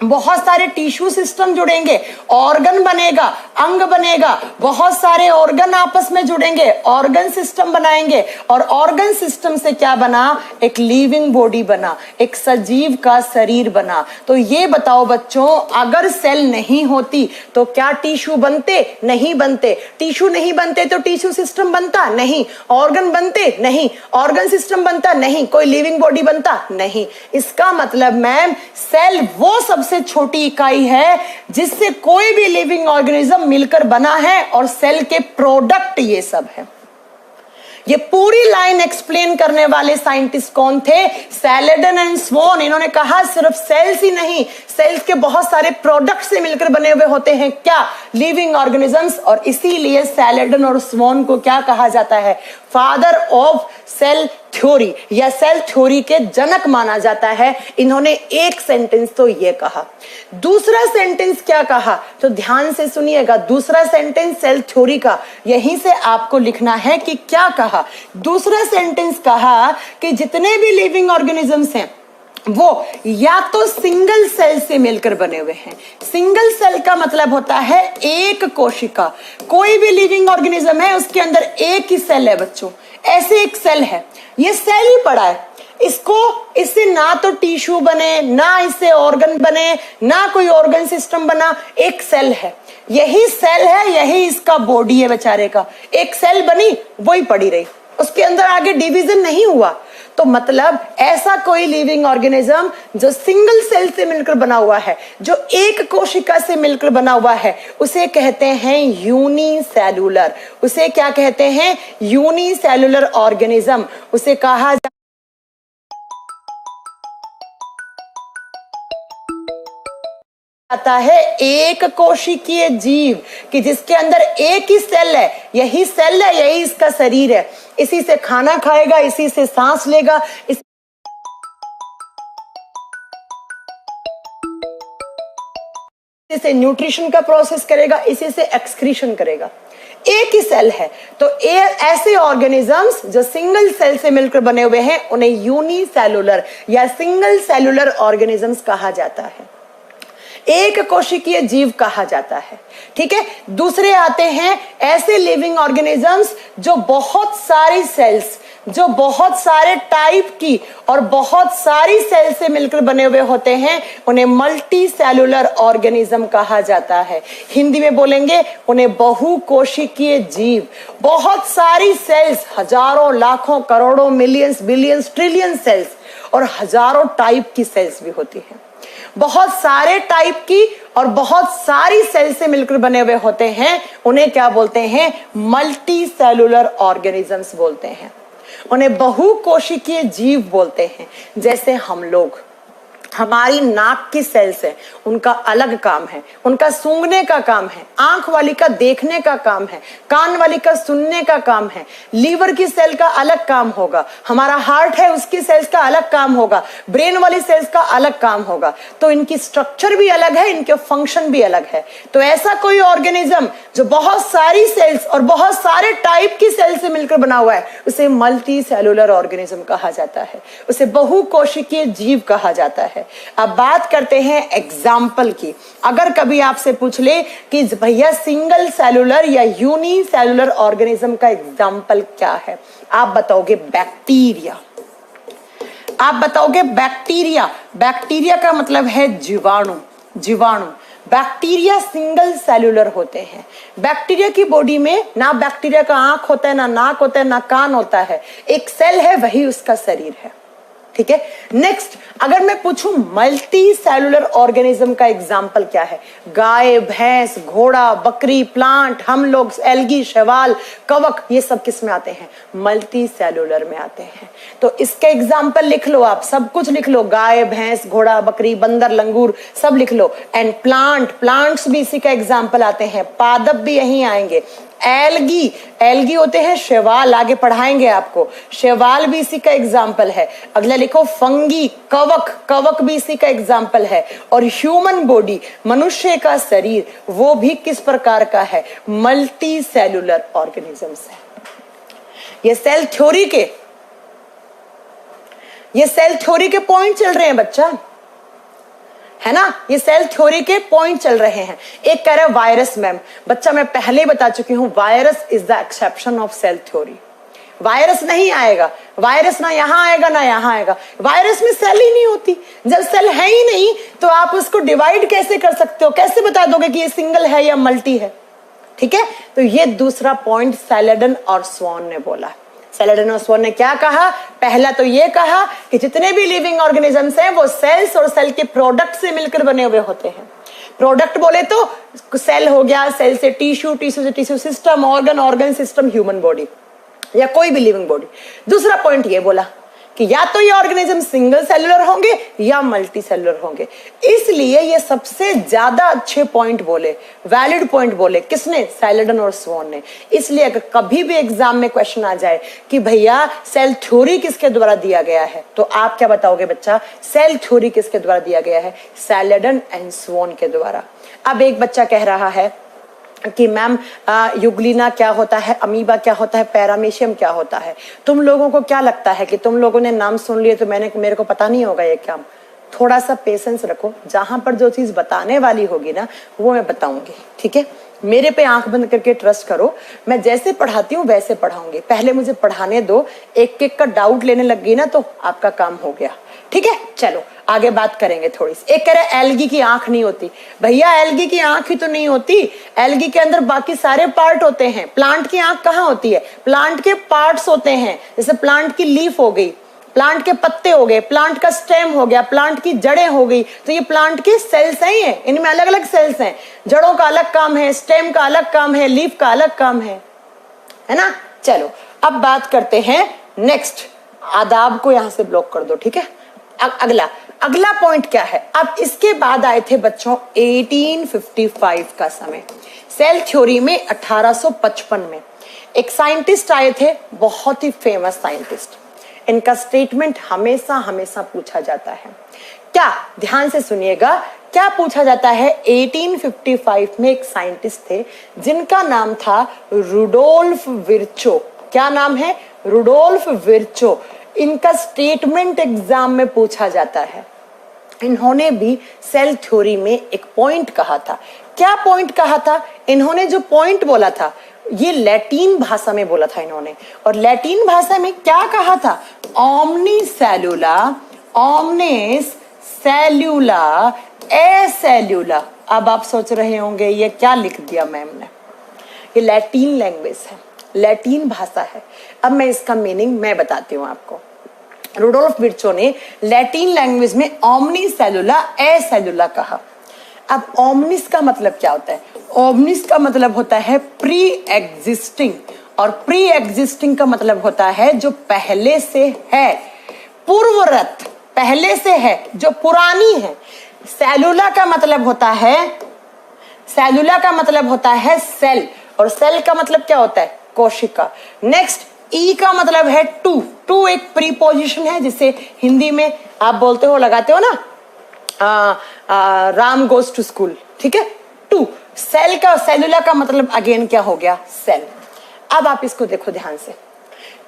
बहुत सारे टिश्यू सिस्टम जुड़ेंगे, ऑर्गन बनेगा, अंग बनेगा, बहुत सारे ऑर्गन आपस में जुड़ेंगे, ऑर्गन सिस्टम बनाएंगे, और ऑर्गन सिस्टम से क्या बना, एक लिविंग बॉडी बना, एक सजीव का शरीर बना। तो ये बताओ बच्चों, अगर सेल नहीं होती तो क्या टिश्यू बनते? नहीं बनते। टिश्यू नहीं बनते तो टिश्यू सिस्टम बनता नहीं, ऑर्गन बनते नहीं, ऑर्गन सिस्टम बनता नहीं, कोई लिविंग बॉडी बनता नहीं। इसका मतलब मैम, सेल वो सबसे छोटी इकाई है जिससे कोई भी लिविंग ऑर्गेनिज्म मिलकर बना है, और सेल के प्रोडक्ट ये सब है। ये पूरी लाइन एक्सप्लेन करने वाले साइंटिस्ट कौन थे? सैलेडन एंड स्वॉन। इन्होंने कहा सिर्फ सेल्स ही नहीं, सेल्स के बहुत सारे प्रोडक्ट से मिलकर बने हुए होते हैं क्या, लिविंग ऑर्गेनिजम्स। और इसीलिए सैलेडन और स्वॉन को क्या कहा जाता है? फादर ऑफ सेल थ्योरी, या सेल थ्योरी के जनक माना जाता है। इन्होंने एक सेंटेंस तो ये कहा। दूसरा सेंटेंस क्या कहा, तो ध्यान से सुनिएगा। दूसरा सेंटेंस सेल थ्योरी का, यहीं से आपको लिखना है कि क्या कहा। दूसरा सेंटेंस कहा कि जितने भी लिविंग ऑर्गेनिजम्स हैं वो या तो सिंगल सेल से मिलकर बने हुए हैं। सिंगल सेल का मतलब होता है एक कोशिका। कोई भी लिविंग ऑर्गेनिज्म है उसके अंदर एक ही सेल है बच्चों, ऐसे एक सेल है, ये सेल ही पड़ा है। इससे ना तो टिश्यू बने, ना इससे ऑर्गन बने, ना कोई ऑर्गन सिस्टम बना, एक सेल है। यही सेल है, यही इसका बॉडी है बेचारे का। एक सेल बनी, वही पड़ी रही, उसके अंदर आगे डिवीजन नहीं हुआ। तो मतलब ऐसा कोई लिविंग ऑर्गेनिज्म जो सिंगल सेल से मिलकर बना हुआ है, जो एक कोशिका से मिलकर बना हुआ है, उसे कहते हैं यूनिसेलुलर। उसे क्या कहते हैं? Unicellular organism. उसे कहा जाता है एक कोशिकीय जीव, कि जिसके अंदर एक ही सेल है, यही सेल है, यही इसका शरीर है। इसी से खाना खाएगा, इसी से सांस लेगा, इसी से न्यूट्रिशन का प्रोसेस करेगा, इसी से एक्सक्रीशन करेगा। एक ही सेल है। तो ऐसे ऑर्गेनिजम्स जो सिंगल सेल से मिलकर बने हुए हैं, उन्हें यूनिसेलुलर या सिंगल सेलुलर ऑर्गेनिजम्स कहा जाता है, एक कोशिकीय जीव कहा जाता है। ठीक है। दूसरे आते हैं ऐसे लिविंग ऑर्गेनिजम्स जो बहुत सारी सेल्स, जो बहुत सारे टाइप की और बहुत सारी सेल से मिलकर बने हुए होते हैं, उन्हें मल्टी सेलुलर ऑर्गेनिज्म कहा जाता है। हिंदी में बोलेंगे उन्हें बहुकोशिकीय जीव। बहुत सारी सेल्स, हजारों, लाखों, करोड़ों, मिलियंस, बिलियंस, ट्रिलियन सेल्स, और हजारों टाइप की सेल्स भी होती हैं। बहुत सारे टाइप की और बहुत सारी सेल से मिलकर बने हुए होते हैं, उन्हें क्या बोलते हैं? मल्टी सेलुलर ऑर्गेनिजम्स बोलते हैं। उन्हें बहुकोशिकीय जीव बोलते हैं। जैसे हम लोग, हमारी नाक की सेल्स है, उनका अलग काम है, उनका सूंघने का काम है, आंख वाली का देखने का काम है, कान वाली का सुनने का काम है, लीवर की सेल का अलग काम होगा, हमारा हार्ट है उसकी सेल्स का अलग काम होगा, ब्रेन वाली सेल्स का अलग काम होगा। तो इनकी स्ट्रक्चर भी अलग है, इनके फंक्शन भी अलग है। तो ऐसा कोई ऑर्गेनिज्म जो बहुत सारी सेल्स और बहुत सारे टाइप की सेल से मिलकर बना हुआ है, उसे मल्टी सेलुलर ऑर्गेनिज्म कहा जाता है, उसे बहुकोशिकीय जीव कहा जाता है। अब बात करते हैं एग्जाम्पल की। अगर कभी आपसे पूछ ले कि भैया सिंगल सेलुलर या यूनी सेलुलर ऑर्गेनिज्म का एग्जाम्पल क्या है, आप बताओगे बैक्टीरिया। आप बताओगे बैक्टीरिया। बैक्टीरिया का मतलब है जीवाणु। जीवाणु। बैक्टीरिया सिंगल सेलुलर होते हैं। बैक्टीरिया की बॉडी में ना बैक्टीरिया का आंख होता है, ना नाक होता है, ना कान होता है, एक सेल है, वही उसका शरीर है। ठीक है। नेक्स्ट, अगर मैं पूछूं मल्टी सेलुलर ऑर्गेनिज्म का एग्जाम्पल क्या है? गाय, भैंस, घोड़ा, बकरी, प्लांट, हम लोग, एल्गी, शैवाल, कवक, ये सब किस में आते हैं? मल्टी सेलुलर में आते हैं। तो इसके एग्जाम्पल लिख लो, आप सब कुछ लिख लो, गाय, भैंस, घोड़ा, बकरी, बंदर, लंगूर, सब लिख लो। एंड प्लांट्स भी इसी का एग्जाम्पल आते हैं, पादप भी यहीं आएंगे। एल्गी, एल्गी होते हैं शैवाल, आगे पढ़ाएंगे आपको, शैवाल भी इसी का एग्जाम्पल है। अगला लिखो फंगी, कवक, कवक भी इसी का एग्जाम्पल है। और ह्यूमन बॉडी, मनुष्य का शरीर, वो भी किस प्रकार का है? मल्टी सेलुलर ऑर्गेनिजम्स है। ये सेल थ्योरी के पॉइंट चल रहे हैं बच्चा, है ना, ये सेल थ्योरी के पॉइंट चल रहे हैं। एक कह रहा है वायरस। मैम बच्चा मैं पहले ही बता चुकी हूं, virus is the exception of cell theory. Virus नहीं आएगा, वायरस ना यहां आएगा ना यहां आएगा, वायरस में सेल ही नहीं होती। जब सेल है ही नहीं तो आप उसको डिवाइड कैसे कर सकते हो, कैसे बता दोगे कि ये सिंगल है या मल्टी है? ठीक है, तो ये दूसरा पॉइंट सैलेडन और स्वॉन ने बोला। सैलेडन और स्वॉन ने क्या कहा? पहला तो ये कहा कि जितने भी लिविंग ऑर्गेनिजम्स हैं वो सेल्स और सेल के प्रोडक्ट से मिलकर बने हुए होते हैं। प्रोडक्ट बोले तो सेल हो गया, सेल से टिश्यू, टिश्यू से tissue system, organ, organ system, human body या कोई भी लिविंग बॉडी। दूसरा पॉइंट ये बोला कि या तो ये ऑर्गेनिज्म सिंगल सेलुलर होंगे या मल्टी सेलुलर होंगे। इसलिए ये सबसे ज्यादा अच्छे पॉइंट बोले, वैलिड पॉइंट बोले। किसने? सैलेडन और स्वॉन ने। इसलिए अगर कभी भी एग्जाम में क्वेश्चन आ जाए कि भैया सेल थ्योरी किसके द्वारा दिया गया है, तो आप क्या बताओगे बच्चा? सेल थ्योरी किसके द्वारा दिया गया है? सैलेडन एंड स्वॉन के द्वारा। अब एक बच्चा कह रहा है कि मैम युग्लिना क्या होता है, अमीबा क्या होता है, पैरामीशियम क्या होता है? तुम लोगों को क्या लगता है कि तुम लोगों ने नाम सुन लिए तो मेरे को पता नहीं होगा ये क्या? थोड़ा सा पेशेंस रखो, जहां पर जो चीज बताने वाली होगी ना वो मैं बताऊंगी। ठीक है, मेरे पे आंख बंद करके ट्रस्ट करो, मैं जैसे पढ़ाती हूँ वैसे पढ़ाऊंगी। पहले मुझे पढ़ाने दो, एक एक का डाउट लेने लग गई ना तो आपका काम हो गया। ठीक है, चलो आगे बात करेंगे थोड़ी सी। एक कह रहा है एल्गी की आंख नहीं होती। भैया एल्गी की आंख ही तो नहीं होती, एल्गी के अंदर बाकी सारे पार्ट होते हैं। प्लांट की आंख कहाँ होती है? प्लांट के पार्ट्स होते हैं, जैसे प्लांट की लीफ हो गई, प्लांट के पत्ते हो गए, प्लांट का स्टेम हो गया, प्लांट की जड़ें हो गई, तो ये प्लांट के सेल्स हैं, इनमें अलग अलग सेल्स हैं। जड़ों का अलग काम है, स्टेम का अलग काम है, लीफ का अलग काम है ना। चलो अब बात करते हैं नेक्स्ट। आदाब को यहां से ब्लॉक कर दो। ठीक है, अगला पॉइंट क्या है? अब इसके बाद आए थे बच्चों 1855 का समय। सेल थ्योरी में 1855 में एक साइंटिस्ट आए थे, बहुत ही फेमस साइंटिस्ट। इनका स्टेटमेंट हमेशा हमेशा पूछा जाता है। क्या? ध्यान से सुनिएगा, क्या पूछा जाता है? 1855 में एक साइंटिस्ट थे जिनका नाम था रुडोल्फ विर्चो। क्या नाम है? Rudolf Virchow. इनका स्टेटमेंट एग्जाम में पूछा जाता है। इन्होंने भी सेल थ्योरी में एक पॉइंट कहा था। क्या पॉइंट कहा था? इन्होंने जो पॉइंट बोला था ये लैटिन भाषा में बोला था इन्होंने, और लैटिन भाषा में क्या कहा था? ओमनी सेलुला, ओमनेस सेल्यूला, ए सेल्यूला। अब आप सोच रहे होंगे ये क्या लिख दिया मैम ने? ये लैटिन लैंग्वेज है, लैटिन भाषा है। अब मैं इसका मीनिंग मैं बताती हूँ आपको। रुडोल्फ विर्चो ने लैटिन लैंग्वेज में ओमनी सेलुला, ए सेलुला कहा। अब ओमनिस का मतलब क्या होता है? ओमनिस का मतलब होता है प्री एग्जिस्टिंग, और प्री एग्जिस्टिंग का मतलब होता है जो पहले से है, पूर्वरत, पहले से है, जो पुरानी है। सेलुला का मतलब होता है, सेलुला का मतलब होता है सेल, और सेल का मतलब क्या होता है? कोशिका। नेक्स्ट, ई का मतलब है टू। टू एक प्रीपोजिशन है जिसे हिंदी में आप बोलते हो, लगाते हो ना, राम गोज टू स्कूल। ठीक है, टू। सेल का, सेलुला का मतलब अगेन क्या हो गया? सेल। अब आप इसको देखो ध्यान से।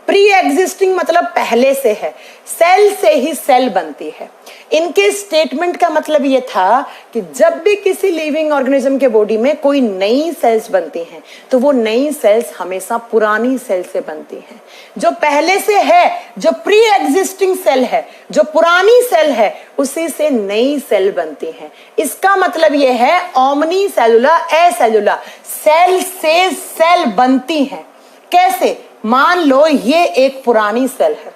प्री एग्जिस्टिंग मतलब पहले से है, सेल से ही सेल बनती है। इनके स्टेटमेंट का मतलब ये था कि जब भी किसी लिविंग ऑर्गेनिज्म के बॉडी में कोई नई सेल्स बनती हैं तो वो नई सेल्स हमेशा पुरानी सेल से बनती हैं। जो पहले से है, जो प्री एग्जिस्टिंग सेल है, जो पुरानी सेल है, उसी से नई सेल बनती हैं। इसका मतलब ये है ओमनी सेलुला, ए सेलुला, सेल से सेल बनती हैं। कैसे? मान लो ये एक पुरानी सेल है,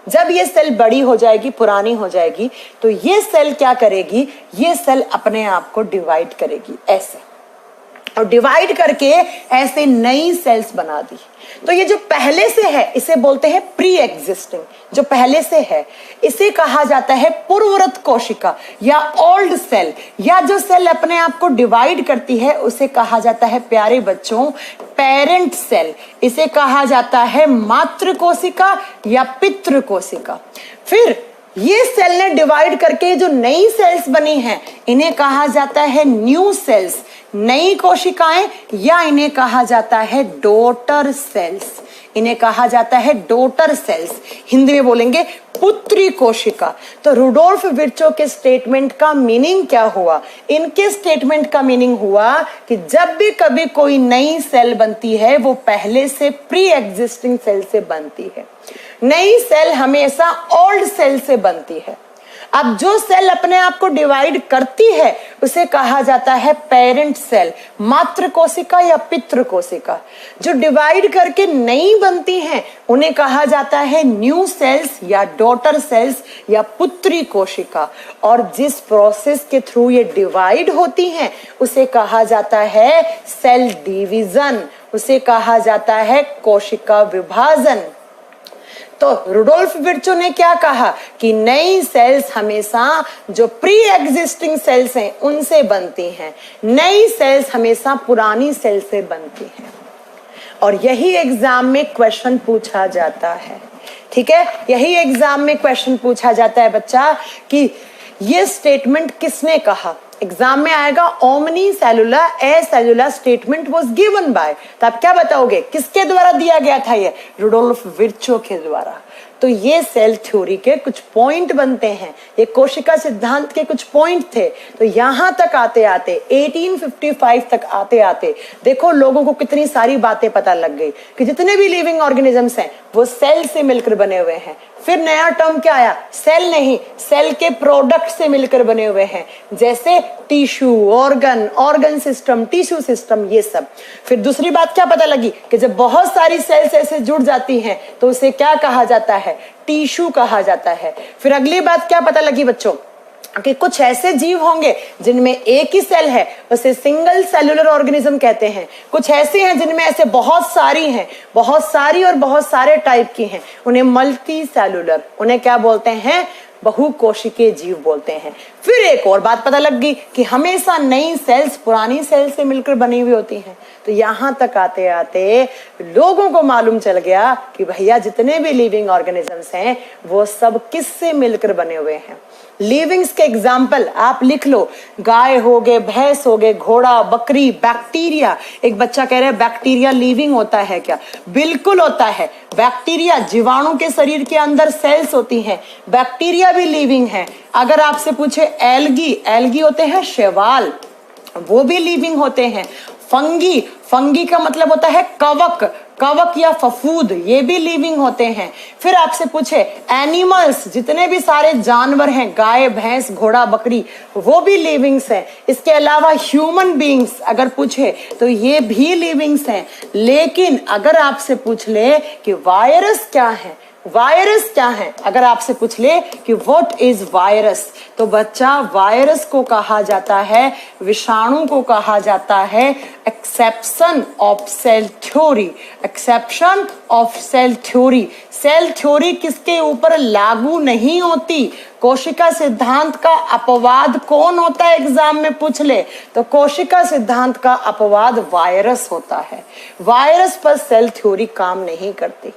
जब ये सेल बड़ी हो जाएगी, पुरानी हो जाएगी, तो ये सेल क्या करेगी? ये सेल अपने आप को डिवाइड करेगी ऐसे, और डिवाइड करके ऐसे नई सेल्स बना दी। तो ये जो पहले से है इसे बोलते हैं प्री एग्जिस्टिंग, जो पहले से है इसे कहा जाता है पूर्वरत कोशिका या ओल्ड सेल, या जो सेल अपने आप को डिवाइड करती है उसे कहा जाता है प्यारे बच्चों पेरेंट सेल। इसे कहा जाता है मातृ कोशिका या पितृ कोशिका। फिर ये सेल ने डिवाइड करके जो नई सेल्स बनी हैं इन्हें कहा जाता है न्यू सेल्स, नई कोशिकाएं, या इन्हें कहा जाता है डॉटर सेल्स। इन्हें कहा जाता है डॉटर सेल्स। हिंदी में बोलेंगे पुत्री कोशिका। तो रुडोल्फ विर्चो के स्टेटमेंट का मीनिंग क्या हुआ? इनके स्टेटमेंट का मीनिंग हुआ कि जब भी कभी कोई नई सेल बनती है वो पहले से प्री एग्जिस्टिंग सेल से बनती है। नई सेल हमेशा ओल्ड सेल से बनती है। अब जो सेल अपने आप को डिवाइड करती है उसे कहा जाता है पेरेंट सेल, मातृ कोशिका या पितृ कोशिका। जो डिवाइड करके नई बनती हैं उन्हें कहा जाता है न्यू सेल्स या डॉटर सेल्स या पुत्री कोशिका। और जिस प्रोसेस के थ्रू ये डिवाइड होती हैं उसे कहा जाता है सेल डिवीजन, उसे कहा जाता है कोशिका विभाजन। तो रुडोल्फ विर्चो ने क्या कहा कि नई सेल्स हमेशा जो प्री एग्जिस्टिंग सेल्स हैं उनसे बनती हैं, नई सेल्स हमेशा पुरानी सेल से बनती हैं। और यही एग्जाम में क्वेश्चन पूछा जाता है, ठीक है, यही एग्जाम में क्वेश्चन पूछा जाता है बच्चा कि ये स्टेटमेंट किसने कहा। एग्जाम में आएगा omni cellular A cellular statement was given by, तो आप क्या बताओगे किसके द्वारा दिया गया था? ये रुडोल्फ विर्चो के द्वारा। तो ये सेल थ्योरी के कुछ पॉइंट बनते हैं, ये कोशिका सिद्धांत के कुछ पॉइंट थे। तो यहां तक आते आते 1855 तक आते आते देखो लोगों को कितनी सारी बातें पता लग गई कि जितने भी लिविंग ऑर्गेनिजम्स हैं वो सेल से मिलकर बने हुए हैं। फिर नया टर्म क्या आया? सेल नहीं, सेल के प्रोडक्ट से मिलकर बने हुए हैं, जैसे tissue, organ system, tissue system, ये सब। फिर दूसरी बात क्या पता लगी कि जब बहुत सारी सेल्स ऐसे जुड़ जाती हैं तो उसे क्या कहा जाता है? टिश्यू कहा जाता है। फिर अगली बात क्या पता लगी बच्चों कि कुछ ऐसे जीव होंगे जिनमें एक ही सेल है, उसे सिंगल सेलुलर ऑर्गेनिज्म कहते हैं। कुछ ऐसे हैं जिनमें ऐसे बहुत सारी हैं, बहुत सारी और बहुत सारे टाइप की हैं, उन्हें मल्टी सेलुलर, उन्हें क्या बोलते हैं? बहुकोशिकीय जीव बोलते हैं। फिर एक और बात पता लग गई कि हमेशा नई सेल्स पुरानी सेल से मिलकर बनी हुई होती हैं। तो यहां तक आते आते लोगों को मालूम चल गया कि भैया जितने भी लिविंग ऑर्गेनिजम्स हैं वो सब किससे मिलकर बने हुए हैं। लिविंग्स के एग्जाम्पल आप लिख लो, गाय हो गए, भैंस हो गए, घोड़ा, बकरी, बैक्टीरिया। एक बच्चा कह रहा है बैक्टीरिया लिविंग होता है क्या? बिल्कुल होता है। बैक्टीरिया, जीवाणु के शरीर के अंदर सेल्स होती हैं, बैक्टीरिया भी लिविंग है। अगर आपसे पूछे एल्गी होते हैं शैवाल, वो भी लिविंग होते हैं। फंगी का मतलब होता है कवक या फफूद, ये भी लिविंग होते हैं। फिर आपसे पूछे एनिमल्स, जितने भी सारे जानवर हैं, गाय, भैंस, घोड़ा, बकरी, वो भी लिविंग्स हैं। इसके अलावा ह्यूमन बीइंग्स अगर पूछे तो ये भी लिविंग्स हैं। लेकिन अगर आपसे पूछ ले कि वायरस क्या है, अगर आपसे पूछ ले कि व्हाट इज वायरस, तो बच्चा वायरस को कहा जाता है, विषाणु को कहा जाता है exception of cell theory. Exception of cell theory. Cell theory किसके ऊपर लागू नहीं होती? कोशिका सिद्धांत का अपवाद कौन होता है? एग्जाम में पूछ ले तो कोशिका सिद्धांत का अपवाद वायरस होता है। वायरस पर सेल थ्योरी काम नहीं करती।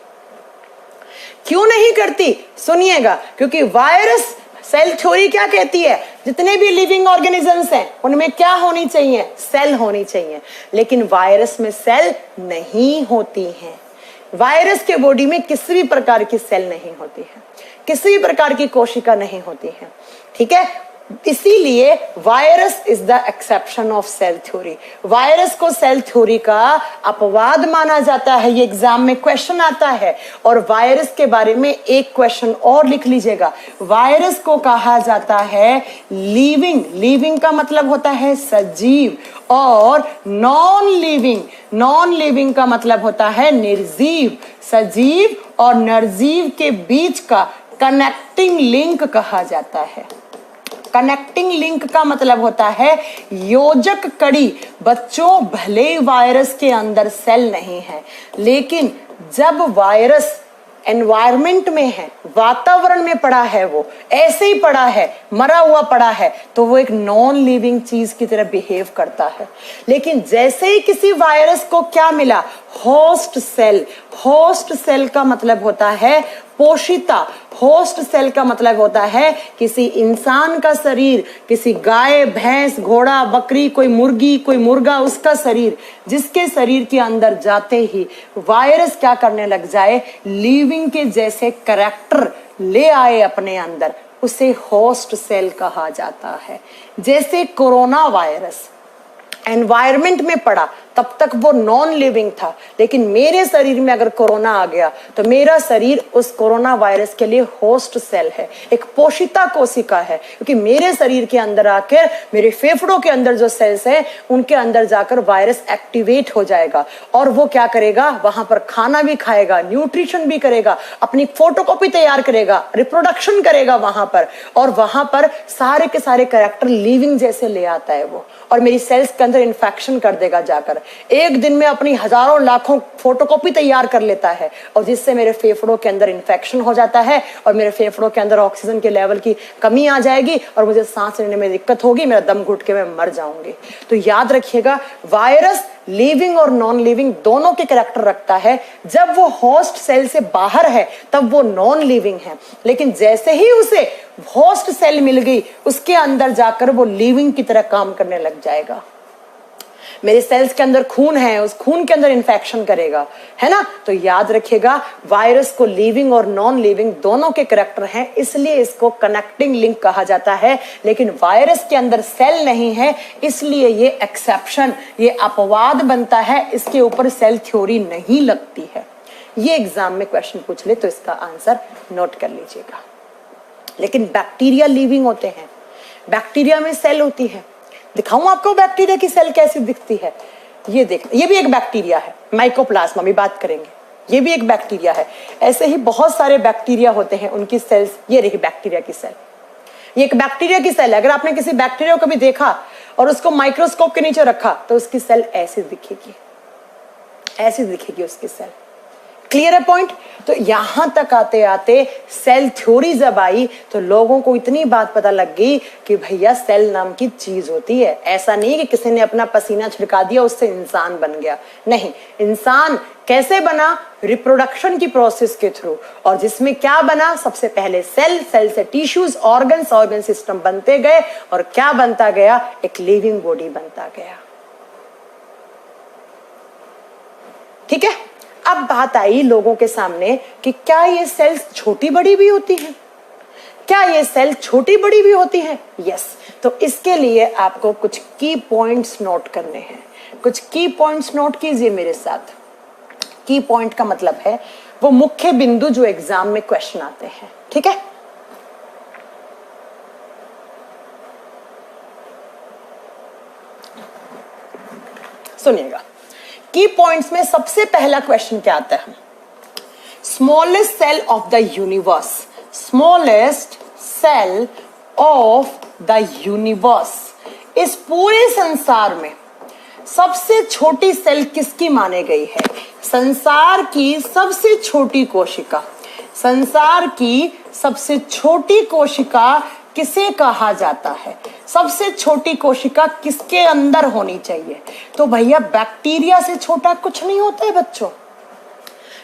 क्यों नहीं करती? सुनिएगा, क्योंकि वायरस सेल थ्योरी क्या कहती है? जितने भी लिविंग ऑर्गेनिजम्स हैं उनमें क्या होनी चाहिए? सेल होनी चाहिए। लेकिन वायरस में सेल नहीं होती हैं। वायरस के बॉडी में किसी भी प्रकार की सेल नहीं होती है, किसी भी प्रकार की कोशिका नहीं होती है, ठीक है। इसीलिए virus is the exception of cell theory. Virus को सेल थ्योरी का अपवाद माना जाता है। ये एग्जाम में क्वेश्चन आता है। और वायरस के बारे में एक क्वेश्चन और लिख लीजिएगा। वायरस को कहा जाता है लिविंग। लिविंग का मतलब होता है सजीव। और नॉन लिविंग का मतलब होता है निर्जीव। सजीव और निर्जीव के बीच का कनेक्टिंग लिंक कहा जाता है। कनेक्टिंग लिंक का मतलब होता है योजक कड़ी। बच्चों, भले वायरस के अंदर सेल नहीं है, लेकिन जब वायरस एनवायरमेंट में है, वातावरण में पड़ा है, वो ऐसे ही पड़ा है, मरा हुआ पड़ा है, तो वो एक नॉन लिविंग चीज की तरह बिहेव करता है। लेकिन जैसे ही किसी वायरस को क्या मिला? Host cell. होस्ट सेल का मतलब होता है पोषिता, होस्ट सेल का मतलब होता है किसी इंसान का शरीर, किसी गाय, भैंस, घोड़ा, बकरी, कोई मुर्गी, कोई मुर्गा, उसका शरीर, जिसके शरीर के अंदर जाते ही वायरस क्या करने लग जाए, लिविंग के जैसे कैरेक्टर ले आए अपने अंदर, उसे होस्ट सेल कहा जाता है। जैसे कोरोना वायरस एनवायरमेंट में पड़ा तब तक वो नॉन लिविंग था, लेकिन मेरे शरीर में अगर कोरोना आ गया तो मेरा शरीर उस कोरोना वायरस के लिए होस्ट सेल है, एक पोषिता कोशिका है, क्योंकि मेरे शरीर के अंदर आकर मेरे फेफड़ों के अंदर जो सेल्स हैं उनके अंदर जाकर वायरस एक्टिवेट हो जाएगा और वो क्या करेगा, वहां पर खाना भी खाएगा, न्यूट्रिशन भी करेगा, अपनी फोटोकॉपी तैयार करेगा, रिप्रोडक्शन करेगा वहां पर, और वहां पर सारे के सारे कैरेक्टर लिविंग जैसे ले आता है वो, और मेरी सेल्स के अंदर इन्फेक्शन कर देगा जाकर। एक दिन में अपनी हजारों लाखों फोटोकॉपी तैयार कर लेता है, और जिससे मेरे फेफड़ों के अंदर इन्फेक्शन हो जाता है और मेरे फेफड़ों के अंदर ऑक्सीजन के लेवल की कमी आ जाएगी और मुझे सांस लेने में दिक्कत होगी, मेरा दम घुट के मैं मर जाऊंगी। तो याद रखिएगा, वायरस लिविंग और नॉन लिविंग दोनों के कैरेक्टर रखता है। जब वो होस्ट सेल से बाहर है तब वो नॉन लिविंग है, लेकिन जैसे ही उसे होस्ट सेल मिल गई उसके अंदर जाकर वो लिविंग की तरह काम करने लग जाएगा। मेरे सेल्स के अंदर खून है, उस खून के अंदर इन्फेक्शन करेगा, है ना। तो याद रखिएगा, वायरस को लिविंग और नॉन लिविंग दोनों के कैरेक्टर हैं, इसलिए इसको कनेक्टिंग लिंक कहा जाता है। लेकिन वायरस के अंदर सेल नहीं है, इसलिए ये एक्सेप्शन, ये अपवाद बनता है, इसके ऊपर सेल थ्योरी नहीं लगती है। ये एग्जाम में क्वेश्चन पूछ ले तो इसका आंसर नोट कर लीजिएगा। लेकिन बैक्टीरिया लिविंग होते हैं, बैक्टीरिया में सेल होती है। दिखाऊं आपको बैक्टीरिया की सेल कैसी दिखती है? ये देख, ये भी एक बैक्टीरिया है, माइकोप्लाज्मा भी बात करेंगे, ये भी एक बैक्टीरिया है। ऐसे ही बहुत सारे बैक्टीरिया होते हैं, उनकी सेल्स, ये रही बैक्टीरिया की सेल, ये एक बैक्टीरिया की सेल है। अगर आपने किसी बैक्टीरिया को कभी देखा और उसको माइक्रोस्कोप के नीचे रखा तो उसकी सेल ऐसी दिखेगी, ऐसी दिखेगी उसकी सेल। क्लियर है पॉइंट? तो यहां तक आते आते सेल थ्योरी जब आई तो लोगों को इतनी बात पता लग गई कि भैया सेल नाम की चीज होती है। ऐसा नहीं कि किसी ने अपना पसीना छिड़का दिया उससे इंसान बन गया, नहीं। इंसान कैसे बना? रिप्रोडक्शन की प्रोसेस के थ्रू। और जिसमें क्या बना? सबसे पहले सेल, सेल से टिश्यूज, ऑर्गन्स, ऑर्गन सिस्टम बनते गए, और क्या बनता गया? एक लिविंग बॉडी बनता गया। ठीक है। अब बात आई लोगों के सामने कि क्या ये सेल्स छोटी बड़ी भी होती हैं? क्या ये सेल छोटी बड़ी भी होती हैं? यस। तो इसके लिए आपको कुछ की पॉइंट्स नोट करने हैं। कुछ की पॉइंट्स नोट कीजिए मेरे साथ। की पॉइंट का मतलब है वो मुख्य बिंदु जो एग्जाम में क्वेश्चन आते हैं। ठीक है। सुनिएगा, की पॉइंट्स में सबसे पहला क्वेश्चन क्या आता है? Smallest cell of the universe, smallest cell of the universe, इस पूरे संसार में सबसे छोटी सेल किसकी मानी गई है? संसार की सबसे छोटी कोशिका, संसार की सबसे छोटी कोशिका किसे कहा जाता है? सबसे छोटी कोशिका किसके अंदर होनी चाहिए? तो भैया बैक्टीरिया से छोटा कुछ नहीं होता है बच्चों।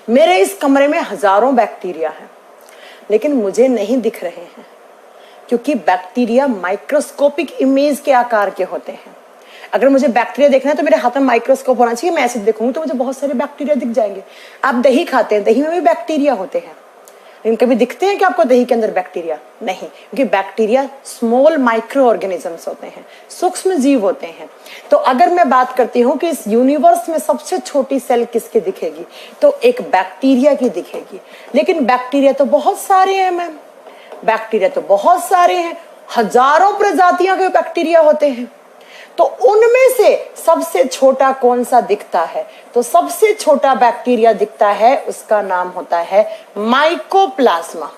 मेरे इस कमरे में हजारों बैक्टीरिया हैं, लेकिन मुझे नहीं दिख रहे हैं, क्योंकि बैक्टीरिया माइक्रोस्कोपिक इमेज के आकार के होते हैं। अगर मुझे बैक्टीरिया देखना है तो मेरे हाथ में माइक्रोस्कोप होना चाहिए, मैं ऐसे देखूंगी तो मुझे बहुत सारे बैक्टीरिया दिख जाएंगे। आप दही खाते हैं, दही में भी बैक्टीरिया होते हैं, लेकिन कभी दिखते हैं कि आपको दही के अंदर बैक्टीरिया? नहीं, क्योंकि बैक्टीरिया स्मॉल माइक्रो ऑर्गेनिजम्स होते हैं, सूक्ष्म जीव होते हैं। तो अगर मैं बात करती हूँ कि इस यूनिवर्स में सबसे छोटी सेल किसकी दिखेगी, तो एक बैक्टीरिया की दिखेगी। लेकिन बैक्टीरिया तो बहुत सारे हैं मैम, बैक्टीरिया तो बहुत सारे हैं, हजारों प्रजातियों के बैक्टीरिया होते हैं। तो उनमें से सबसे छोटा कौन सा दिखता है? तो सबसे छोटा बैक्टीरिया दिखता है, उसका नाम होता है माइकोप्लाज्मा।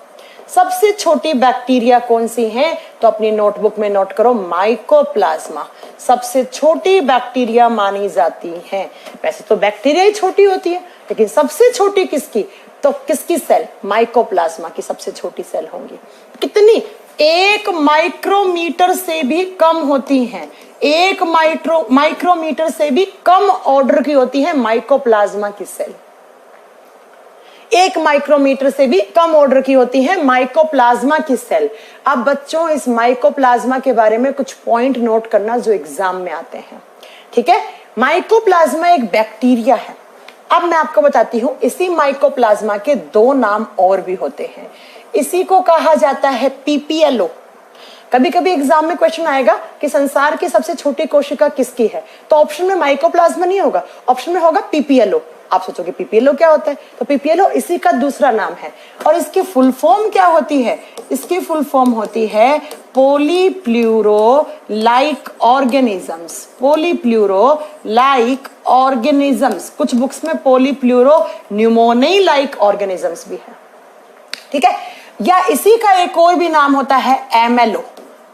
सबसे छोटी बैक्टीरिया कौन सी है? तो अपनी नोटबुक में नोट करो, माइकोप्लाज्मा सबसे छोटी बैक्टीरिया मानी जाती है। वैसे तो बैक्टीरिया ही छोटी होती है, लेकिन सबसे छोटी किसकी? तो किसकी सेल? माइकोप्लाज्मा की सबसे छोटी सेल होंगी। कितनी? 1 माइक्रोमीटर से भी कम होती हैं। 1 माइक्रोमीटर से भी कम ऑर्डर की होती है माइकोप्लाज्मा की सेल। 1 माइक्रोमीटर से भी कम ऑर्डर की होती है माइकोप्लाज्मा की सेल। अब बच्चों इस माइकोप्लाज्मा के बारे में कुछ पॉइंट नोट करना जो एग्जाम में आते हैं, ठीक है। माइकोप्लाज्मा एक बैक्टीरिया है। अब मैं आपको बताती हूं, इसी माइकोप्लाज्मा के 2 नाम और भी होते हैं। इसी को कहा जाता है पीपीएलओ। कभी कभी एग्जाम में क्वेश्चन आएगा कि संसार की सबसे छोटी कोशिका किसकी है, तो ऑप्शन में माइकोप्लाज्मा नहीं होगा, ऑप्शन में होगा पीपीएलओ। आप सोचोगे पीपीएलओ क्या होता है, तो पीपीएलओ इसी का दूसरा नाम है। और इसकी फुल फॉर्म क्या होती है, इसकी फुल फॉर्म होती है पॉलीप्लूरो लाइक ऑर्गेनिजम्स। पॉलीप्लूरो लाइक ऑर्गेनिजम्स, कुछ बुक्स में पॉलीप्लूरो न्यूमोनी लाइक ऑर्गेनिजम्स भी है, ठीक है। या इसी का एक और भी नाम होता है एमएलओ,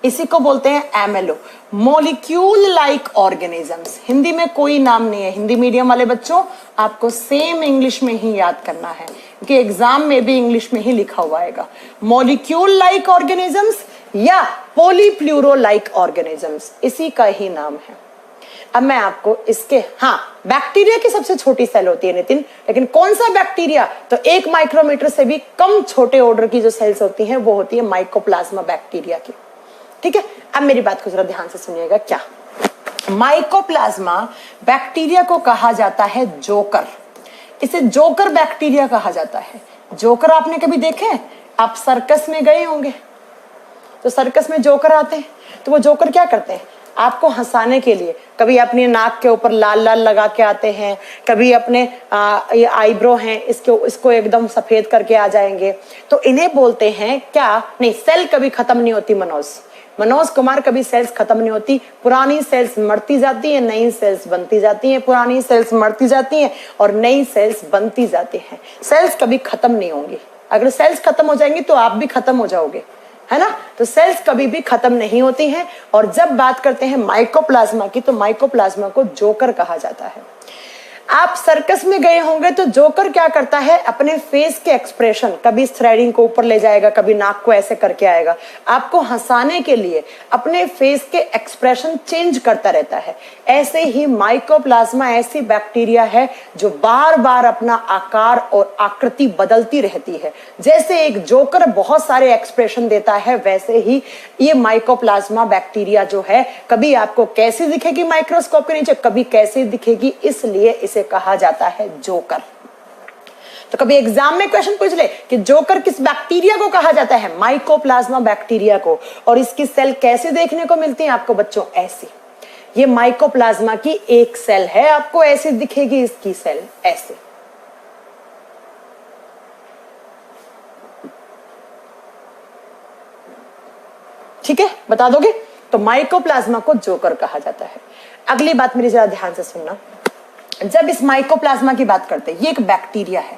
इसी को बोलते हैं MLO, molecule like organisms. Hindi में कोई नाम नहीं है। हिंदी मीडियम वाले बच्चों आपको सेम इंग्लिश में ही याद करना है, क्योंकि एग्जाम में भी इंग्लिश में ही लिखा हुआ आएगा, मॉलिक्यूल लाइक ऑर्गेनिजम्स या पॉलीप्लूरो लाइक ऑर्गेनिजम्स, इसी का ही नाम है। अब मैं आपको इसके, हाँ, बैक्टीरिया की सबसे छोटी सेल होती है नितिन, लेकिन कौन सा बैक्टीरिया, तो 1 माइक्रोमीटर से भी कम छोटे ऑर्डर की जो सेल्स होती हैं वो होती है माइकोप्लाज्मा बैक्टीरिया की, ठीक है। अब मेरी बात को जरा ध्यान से सुनिएगा। क्या माइकोप्लाज्मा बैक्टीरिया को कहा जाता है जोकर। इसे जोकर बैक्टीरिया कहा जाता है। जोकर आपने कभी देखे, आप सर्कस में गए होंगे तो सर्कस में जोकर आते हैं, तो वो जोकर क्या करते हैं, आपको हंसाने के लिए कभी अपनी नाक के ऊपर लाल लाल लगा के आते हैं, कभी अपने ये आईब्रो हैं इसको एकदम सफेद करके आ जाएंगे। तो इन्हें बोलते हैं क्या, नहीं, सेल कभी खत्म नहीं होती मनोज कुमार, कभी सेल्स खत्म नहीं होती। पुरानी सेल्स मरती जाती है, नई सेल्स बनती जाती हैं, पुरानी सेल्स मरती जाती हैं और नई सेल्स बनती जाती हैं। सेल्स कभी खत्म नहीं होंगी। अगर सेल्स खत्म हो जाएंगी तो आप भी खत्म हो जाओगे, है ना। तो सेल्स कभी भी खत्म नहीं होती हैं। और जब बात करते हैं माइकोप्लाज्मा की, तो माइकोप्लाज्मा को जोकर कहा जाता है। आप सर्कस में गए होंगे तो जोकर क्या करता है, अपने फेस के एक्सप्रेशन, कभी थ्रेडिंग को ऊपर ले जाएगा, कभी नाक को ऐसे करके आएगा, आपको हंसाने के लिए अपने फेस के एक्सप्रेशन चेंज करता रहता है। ऐसे ही माइकोप्लाज्मा ऐसी बैक्टीरिया है जो बार बार अपना आकार और आकृति बदलती रहती है। जैसे एक जोकर बहुत सारे एक्सप्रेशन देता है, वैसे ही ये माइकोप्लाज्मा बैक्टीरिया जो है, कभी आपको कैसी दिखेगी माइक्रोस्कोप के नीचे, कभी कैसी दिखेगी, इसलिए इसे कहा जाता है जोकर। तो कभी एग्जाम में क्वेश्चन पूछ ले कि जोकर किस बैक्टीरिया को कहा जाता है, माइकोप्लाज्मा बैक्टीरिया को। और इसकी सेल कैसे देखने को मिलती है आपको बच्चों, ऐसी। ये माइकोप्लाज्मा की एक सेल है, आपको ऐसी दिखेगी इसकी सेल, ऐसे। ठीक है, बता दोगे। तो माइकोप्लाज्मा को जोकर कहा जाता है। अगली बात मेरी जरा ध्यान से सुनना। जब इस माइकोप्लाज्मा की बात करते हैं, ये एक बैक्टीरिया है।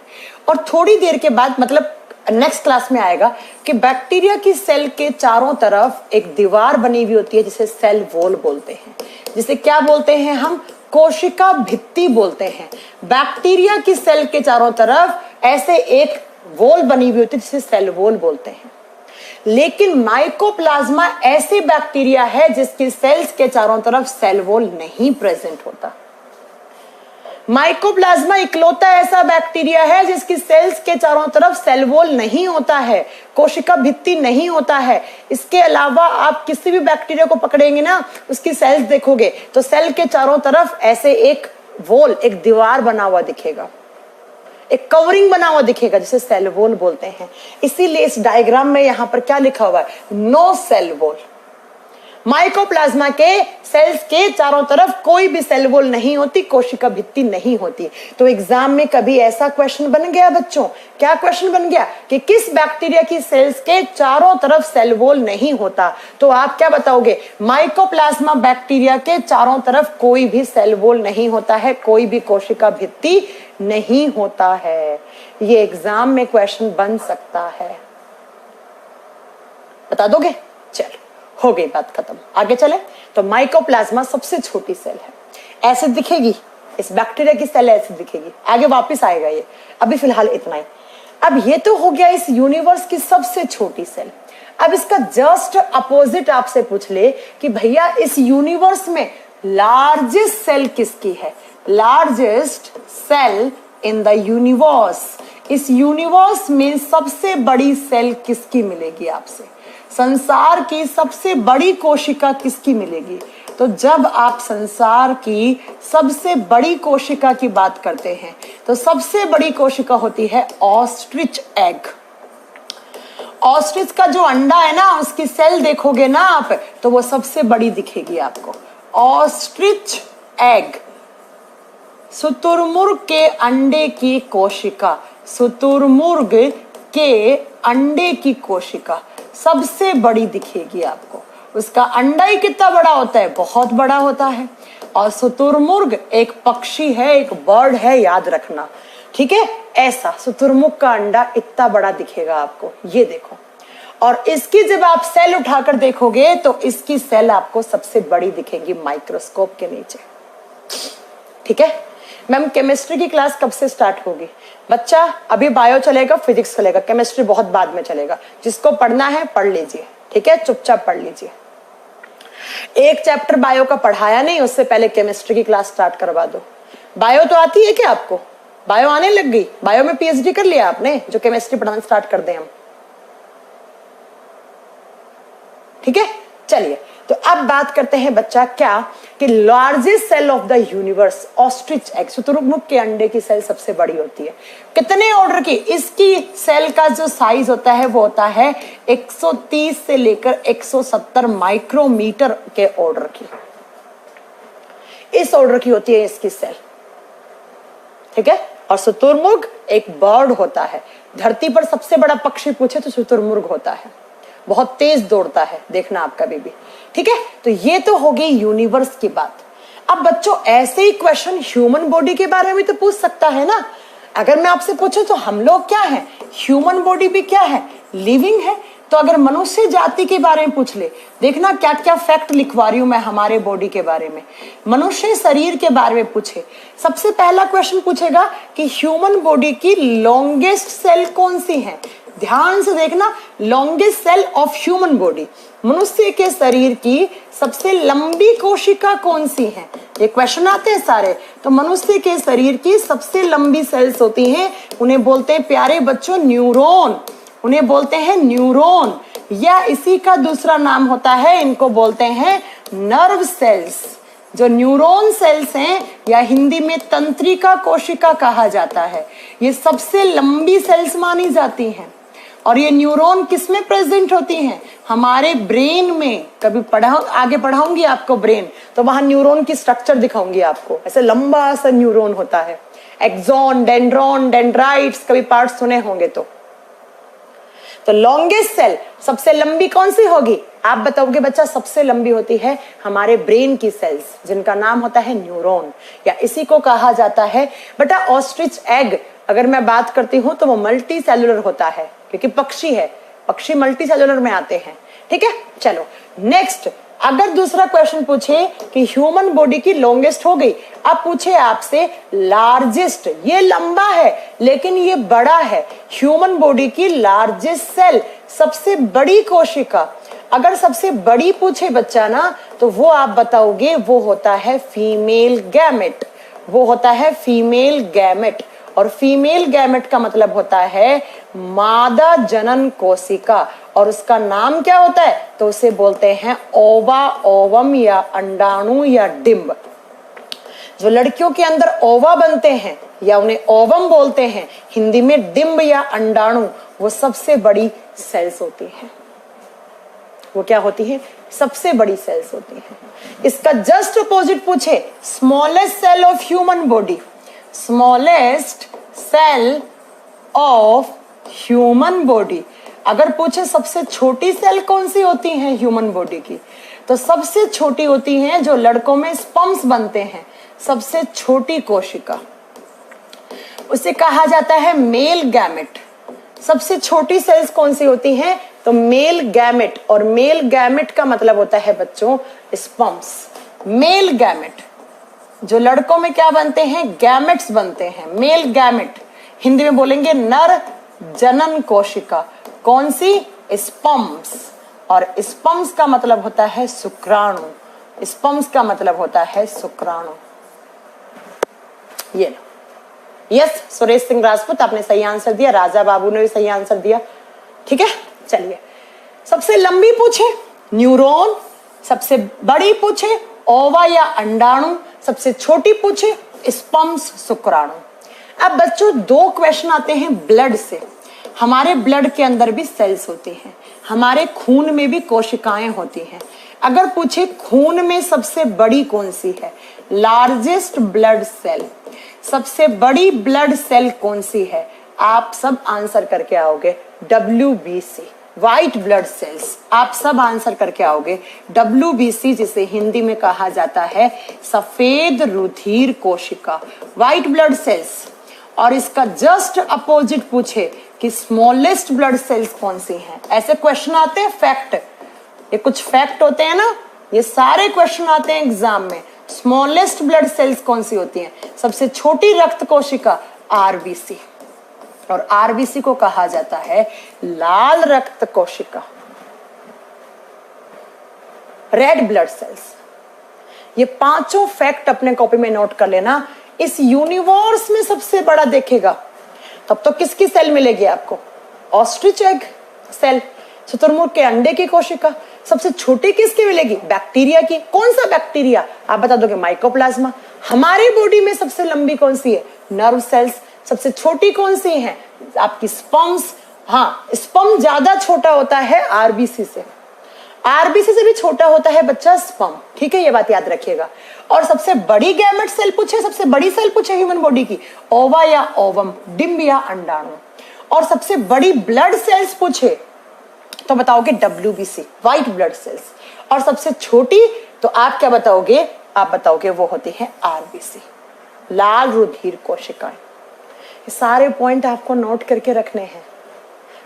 और थोड़ी देर के बाद, मतलब नेक्स्ट क्लास में आएगा कि बैक्टीरिया की सेल के चारों तरफ एक दीवार बनी हुई होती है जिसे सेल वॉल बोलते हैं। जिसे क्या बोलते हैं हम, कोशिका भित्ति बोलते हैं। बैक्टीरिया की सेल के चारों तरफ ऐसे एक वॉल बनी हुई होती है जिसे सेल वॉल बोलते हैं। लेकिन माइकोप्लाज्मा ऐसी बैक्टीरिया है जिसकी सेल्स के चारों तरफ सेल वॉल नहीं प्रेजेंट होता। माइकोप्लाज्मा इकलौता ऐसा बैक्टीरिया है जिसकी सेल्स के चारों तरफ सेल वॉल नहीं होता है, कोशिका भित्ति नहीं होता है। इसके अलावा आप किसी भी बैक्टीरिया को पकड़ेंगे ना, उसकी सेल्स देखोगे तो सेल के चारों तरफ ऐसे एक वॉल, एक दीवार बना हुआ दिखेगा, एक कवरिंग बना हुआ दिखेगा जिसे सेल वॉल बोलते हैं। इसीलिए इस डायग्राम में यहां पर क्या लिखा हुआ है, नो सेल वॉल। माइकोप्लाज्मा के सेल्स के चारों तरफ कोई भी सेल वॉल नहीं होती, कोशिका भित्ति नहीं होती। तो एग्जाम में कभी ऐसा क्वेश्चन बन गया बच्चों, क्या क्वेश्चन बन गया कि किस बैक्टीरिया की सेल्स के चारों तरफ सेल वॉल नहीं होता, तो आप क्या बताओगे, माइकोप्लाज्मा बैक्टीरिया के चारों तरफ कोई भी सेल वॉल नहीं होता है, कोई भी कोशिका भित्ति नहीं होता है। ये एग्जाम में क्वेश्चन बन सकता है, बता दोगे। चलो, हो गई बात खत्म, आगे चले। तो माइकोप्लाज्मा सबसे छोटी सेल है, ऐसे दिखेगी, इस बैक्टीरिया की सेल ऐसे दिखेगी, आगे वापस आएगा ये, अभी फिलहाल इतना ही। अब ये तो हो गया इस यूनिवर्स की सबसे छोटी सेल। अब इसका जस्ट अपोजिट आपसे पूछ ले कि भैया इस यूनिवर्स में लार्जेस्ट सेल किसकी है, largest cell in the universe इस यूनिवर्स में सबसे बड़ी सेल किसकी मिलेगी आपसे? संसार की सबसे बड़ी कोशिका किसकी मिलेगी? तो जब आप संसार की सबसे बड़ी कोशिका की बात करते हैं तो सबसे बड़ी कोशिका होती है ऑस्ट्रिच एग। ऑस्ट्रिच का जो अंडा है ना, उसकी सेल देखोगे ना आप तो वो सबसे बड़ी दिखेगी आपको। ऑस्ट्रिच एग, शुतुरमुर्ग के अंडे की कोशिका, शुतुरमुर्ग के अंडे की कोशिका सबसे बड़ी दिखेगी आपको। उसका अंडा ही कितना बड़ा होता है? बहुत बड़ा होता है। और शुतुरमुर्ग एक पक्षी है, एक बर्ड है, याद रखना, ठीक है? ऐसा शुतुरमुर्ग का अंडा इतना बड़ा दिखेगा आपको, ये देखो। और इसकी जब आप सेल उठाकर देखोगे तो इसकी सेल आपको सबसे बड़ी दिखेगी माइक्रोस्कोप के नीचे, ठीक है? मैम केमिस्ट्री की क्लास कब से स्टार्ट होगी? बच्चा अभी बायो चलेगा, फिजिक्स चलेगा, केमिस्ट्री बहुत बाद में चलेगा। जिसको पढ़ना है पढ़ लीजिए, ठीक है? चुपचाप पढ़ लीजिए। एक चैप्टर बायो का पढ़ाया नहीं, उससे पहले केमिस्ट्री की क्लास स्टार्ट करवा दो। बायो तो आती है क्या आपको? बायो आने लग गई? बायो में पीएचडी कर लिया आपने जो केमिस्ट्री पढ़ाना स्टार्ट कर दें हम, ठीक है? चलिए, तो अब बात करते हैं बच्चा क्या कि largest cell of the universe ostrich egg, शुतुरमुर्ग के अंडे की सेल सबसे बड़ी होती है। कितने ऑर्डर की? इसकी सेल का जो साइज होता है वो होता है 130 से लेकर 170 माइक्रोमीटर के ऑर्डर की। इस ऑर्डर की होती है इसकी सेल, ठीक है? और शुतुरमुर्ग एक बर्ड होता है। धरती पर सबसे बड़ा पक्षी पूछे तो शुतुरमुर्ग होता है, बहुत तेज दौड़ता है, देखना आप कभी भी, ठीक है? तो ये तो हो गई यूनिवर्स की बात। अब बच्चों ऐसे ही क्वेश्चन ह्यूमन बॉडी के बारे में तो पूछ सकता है ना। अगर मैं आपसे पूछूं तो हम लोग क्या है? ह्यूमन बॉडी भी क्या है? लिविंग है। तो अगर मनुष्य जाति के बारे में पूछ ले, देखना क्या क्या फैक्ट लिखवा रही हूं मैं हमारे बॉडी के बारे में। मनुष्य शरीर के बारे में पूछे, सबसे पहला क्वेश्चन पूछेगा कि ह्यूमन बॉडी की लॉन्गेस्ट सेल कौन सी है? ध्यान से देखना, longest cell of human body, मनुष्य के शरीर की सबसे लंबी कोशिका कौन सी है? ये क्वेश्चन आते हैं सारे। तो मनुष्य के शरीर की सबसे लंबी सेल्स होती हैं, उन्हें बोलते हैं प्यारे बच्चों न्यूरॉन, उन्हें बोलते हैं न्यूरॉन, या इसी का दूसरा नाम होता है, इनको बोलते हैं नर्व सेल्स। जो न्यूरॉन सेल्स हैं या हिंदी में तंत्रिका कोशिका कहा जाता है, ये सबसे लंबी सेल्स मानी जाती हैं। और ये न्यूरॉन किसमें प्रेजेंट होती हैं? हमारे ब्रेन में। कभी आगे पढ़ाऊंगी आपको ब्रेन, तो वहां न्यूरॉन की स्ट्रक्चर दिखाऊंगी आपको। ऐसे लंबा सा न्यूरॉन होता है, एक्सॉन, डेंड्रॉन, डेंड्राइट्स, कभी पार्ट सुने होंगे तो लॉन्गेस्ट सेल सबसे लंबी कौन सी होगी? आप बताओगे बच्चा, सबसे लंबी होती है हमारे ब्रेन की सेल्स, जिनका नाम होता है न्यूरॉन, या इसी को कहा जाता है बेटा ऑस्ट्रिच एग। अगर मैं बात करती हूं तो वो मल्टी सेलुलर होता है, क्योंकि पक्षी है, पक्षी मल्टी सेलुलर में आते हैं, ठीक है? चलो नेक्स्ट, अगर दूसरा क्वेश्चन पूछे कि ह्यूमन बॉडी की लॉन्गेस्ट हो गई, अब पूछे आपसे लार्जेस्ट, ये लंबा है लेकिन ये बड़ा है, ह्यूमन बॉडी की लार्जेस्ट सेल, सबसे बड़ी कोशिका, अगर सबसे बड़ी पूछे बच्चा ना, तो वो आप बताओगे वो होता है फीमेल गैमेट, वो होता है फीमेल गैमेट। और फीमेल गैमेट का मतलब होता है मादा जनन कोशिका, और उसका नाम क्या होता है? तो उसे बोलते हैं ओवा, ओवम या अंडाणु या डिंब। जो लड़कियों के अंदर ओवा बनते हैं या उन्हें ओवम बोलते हैं, हिंदी में डिंब या अंडाणु, वो सबसे बड़ी सेल्स होती हैं। वो क्या होती है? सबसे बड़ी सेल्स होती हैं। इसका जस्ट अपोजिट पूछे, smallest cell of human body, smallest cell of human body, अगर पूछे सबसे छोटी सेल कौन सी होती है ह्यूमन बॉडी की, तो सबसे छोटी होती हैं जो लड़कों में स्पर्म्स बनते हैं, सबसे छोटी कोशिका, उसे कहा जाता है मेल गैमेट। सबसे छोटी सेल्स कौन सी होती हैं? तो मेल गैमेट, और मेल गैमेट का मतलब होता है बच्चों स्पर्म्स। मेल गैमेट जो लड़कों में क्या बनते हैं? गैमेट्स बनते हैं, मेल गैमेट, हिंदी में बोलेंगे नर जनन कोशिका, कौन सी? स्पर्म्स। और स्पर्म्स का मतलब होता है शुक्राणु, स्पर्म्स का मतलब होता है शुक्राणु। ये लो, यस, सुरेश सिंह राजपूत आपने सही आंसर दिया, राजा बाबू ने भी सही आंसर दिया। ठीक है, चलिए सबसे लंबी पूछे न्यूरॉन, सबसे बड़ी पूछे ओवा या अंडाणु, सबसे छोटी पूछे स्पर्म्स शुक्राणु। अब बच्चों दो क्वेश्चन आते हैं ब्लड से। हमारे ब्लड के अंदर भी सेल्स होते हैं, हमारे खून में भी कोशिकाएं होती हैं। अगर पूछे खून में सबसे बड़ी कौन सी है, लार्जेस्ट ब्लड सेल, सबसे बड़ी ब्लड सेल कौन सी है, आप सब आंसर करके आओगे WBC, व्हाइट ब्लड सेल्स। आप सब आंसर करके आओगे WBC, जिसे हिंदी में कहा जाता है सफेद रुधिर कोशिका, व्हाइट ब्लड सेल्स। और इसका जस्ट अपोजिट पूछे कि स्मॉलेस्ट ब्लड सेल्स कौन सी हैं, ऐसे क्वेश्चन आते हैं फैक्ट, ये कुछ फैक्ट होते हैं ना, ये सारे क्वेश्चन आते हैं एग्जाम में। स्मॉलेस्ट ब्लड सेल्स कौन सी होती हैं, सबसे छोटी रक्त कोशिका RBC, और RBC को कहा जाता है लाल रक्त कोशिका, रेड ब्लड सेल्स। ये पांचों फैक्ट अपने कॉपी में नोट कर लेना। इस यूनिवर्स में सबसे बड़ा देखेगा तब तो किसकी सेल मिलेगी आपको, ऑस्ट्रिच एग सेल, शुतुरमुर्ग के अंडे की कोशिका। सबसे छोटी किसकी मिलेगी, बैक्टीरिया की। कौन सा बैक्टीरिया, आप बता दोगे माइकोप्लाज्मा। हमारी बॉडी में सबसे लंबी कौन सी है, नर्व सेल्स। सबसे छोटी कौन सी है, आपकी स्पर्म्स। हाँ, स्पर्म ज्यादा छोटा होता है RBC से, RBC से भी छोटा होता है बच्चा स्पर्म। ठीक है, ये बात याद रखिएगा। और सबसे बड़ी गैमेट सेल पूछे, सबसे बड़ी सेल पूछे ह्यूमन बॉडी की, ओवा या ओवम, डिंब या अंडाणु। और सबसे बड़ी ब्लड सेल्स पूछे तो बताओगे WBC, व्हाइट ब्लड सेल्स। और सबसे छोटी तो आप क्या बताओगे, आप बताओगे वो होती है RBC, लाल रुधिर कोशिकाएं। ये सारे पॉइंट आपको नोट करके रखने हैं।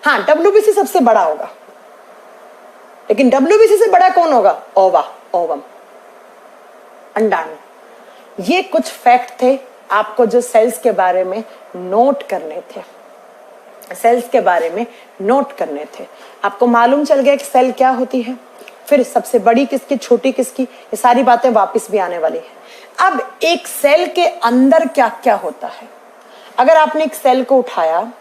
हाँ, WBC सबसे बड़ा होगा, लेकिन WBC से बड़ा कौन होगा, ओवा, ओवम, अंडाणु। ये कुछ फैक्ट थे आपको जो सेल्स के बारे में नोट करने थे, सेल्स के बारे में नोट करने थे। आपको मालूम चल गया कि सेल क्या होती है, फिर सबसे बड़ी किसकी, छोटी किसकी, ये सारी बातें वापस भी आने वाली हैं। अब एक सेल के अंदर क्या क्या होता है, अगर आपने एक सेल को उठाया,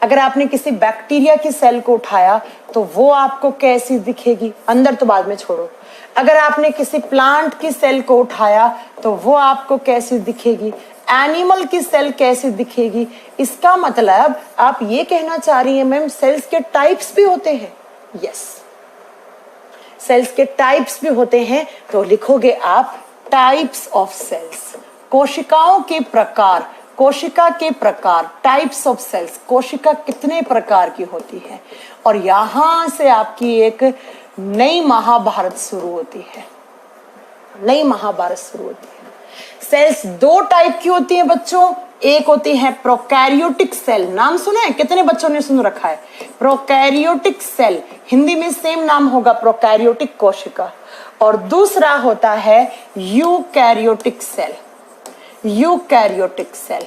अगर आपने किसी बैक्टीरिया की सेल को उठाया तो वो आपको कैसी दिखेगी, अंदर तो बाद में छोड़ो। अगर आपने किसी प्लांट की सेल को उठाया तो वो आपको कैसी दिखेगी, एनिमल की सेल कैसी दिखेगी। इसका मतलब आप ये कहना चाह रही हैं मैम सेल्स के टाइप्स भी होते हैं। यस, सेल्स के टाइप्स भी होते हैं। तो लिखोगे आप टाइप्स ऑफ सेल्स, कोशिकाओं के प्रकार, कोशिका के प्रकार, टाइप्स ऑफ सेल्स, कोशिका कितने प्रकार की होती है। और यहां से आपकी एक नई महाभारत शुरू होती है, नई महाभारत शुरू होती है। सेल्स दो टाइप की होती हैं बच्चों, एक होती है प्रोकैरियोटिक सेल, नाम सुना है, कितने बच्चों ने सुन रखा है प्रोकैरियोटिक सेल, हिंदी में सेम नाम होगा प्रोकैरियोटिक कोशिका। और दूसरा होता है eukaryotic cell, eukaryotic cell,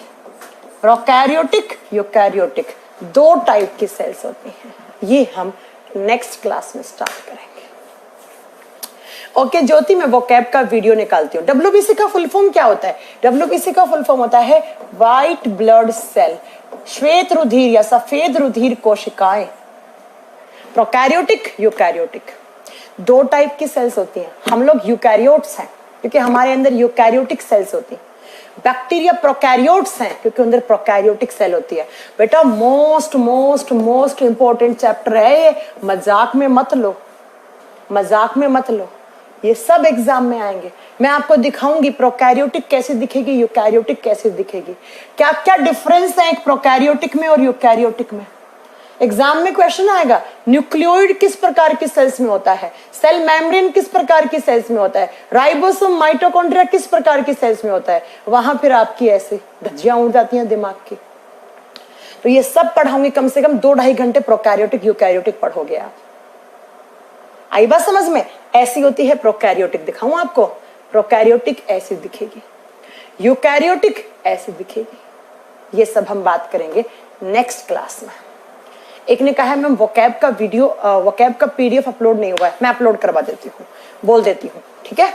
prokaryotic, eukaryotic, दो टाइप की सेल्स होती हैं। ये हम नेक्स्ट क्लास में स्टार्ट करेंगे। ओके ज्योति, मैं वोकैब का वीडियो निकालती हूँ। WBC का फुल फॉर्म क्या होता है, WBC का फुल फॉर्म होता है व्हाइट ब्लड सेल, श्वेत रुधिर या सफेद रुधिर कोशिकाएं। प्रोकैरियोटिक, यूकैरियोटिक, दो टाइप की सेल्स होती हैं। हम लोग यूकैरियोट्स हैं क्योंकि हमारे अंदर यूकैरियोटिक सेल्स होती हैं। बैक्टीरिया प्रोकैरियोट्स हैं क्योंकि अंदर प्रोकैरियोटिक सेल होती है। बेटा most most most important chapter है ये, मजाक में मत लो, मजाक में मत लो, ये सब एग्जाम में आएंगे। मैं आपको दिखाऊंगी प्रोकैरियोटिक कैसे दिखेगी, यूकैरियोटिक कैसे दिखेगी, क्या क्या डिफरेंस है एक प्रोकैरियोटिक में और यूकैरियोटिक में। एग्जाम में क्वेश्चन आएगा न्यूक्लियोइड किस प्रकार की सेल्स में होता है, सेल मेम्ब्रेन किस प्रकार की सेल्स में होता है, राइबोसोम माइटोकॉन्ड्रिया किस प्रकार की सेल्स में होता है। वहां फिर आपकी ऐसे धज्जियां उड़ जाती हैं दिमाग की। तो ये सब पढ़ाऊंगी, कम से कम 2-2.5 घंटे प्रोकैरियोटिक यूकैरियोटिक पढ़ोगे आप। आई बात समझ में, ऐसी होती है प्रोकैरियोटिक। दिखाऊं आपको, प्रोकैरियोटिक ऐसी दिखेगी, यूकैरियोटिक ऐसी दिखेगी। ये सब हम बात करेंगे नेक्स्ट क्लास में। एक ने कहा है मैम वोकैब का वीडियो, वोकैब का PDF अपलोड नहीं हुआ है, मैं अपलोड करवा देती हूँ, बोल देती हूँ, ठीक है,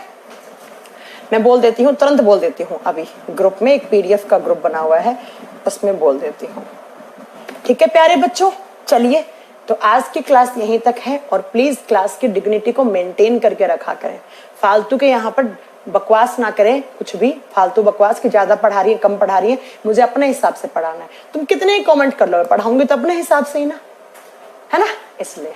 मैं बोल देती हूँ, तुरंत बोल देती हूँ। अभी ग्रुप में एक PDF का ग्रुप बना हुआ है, उसमें बोल देती हूँ। ठीक है प्यारे बच्चों, चलिए तो आज की क्लास यहीं तक है और प्लीज क्लास की डिग्निटी को मेंटेन करके रखा करें। फालतू के यहाँ पर बकवास ना करें, कुछ भी फालतू बकवास की ज्यादा पढ़ा रही है कम पढ़ा रही है, मुझे अपने हिसाब से पढ़ाना है। तुम कितने ही कमेंट कर लो, पढ़ाऊंगी तो अपने हिसाब से ही ना, है ना, इसलिए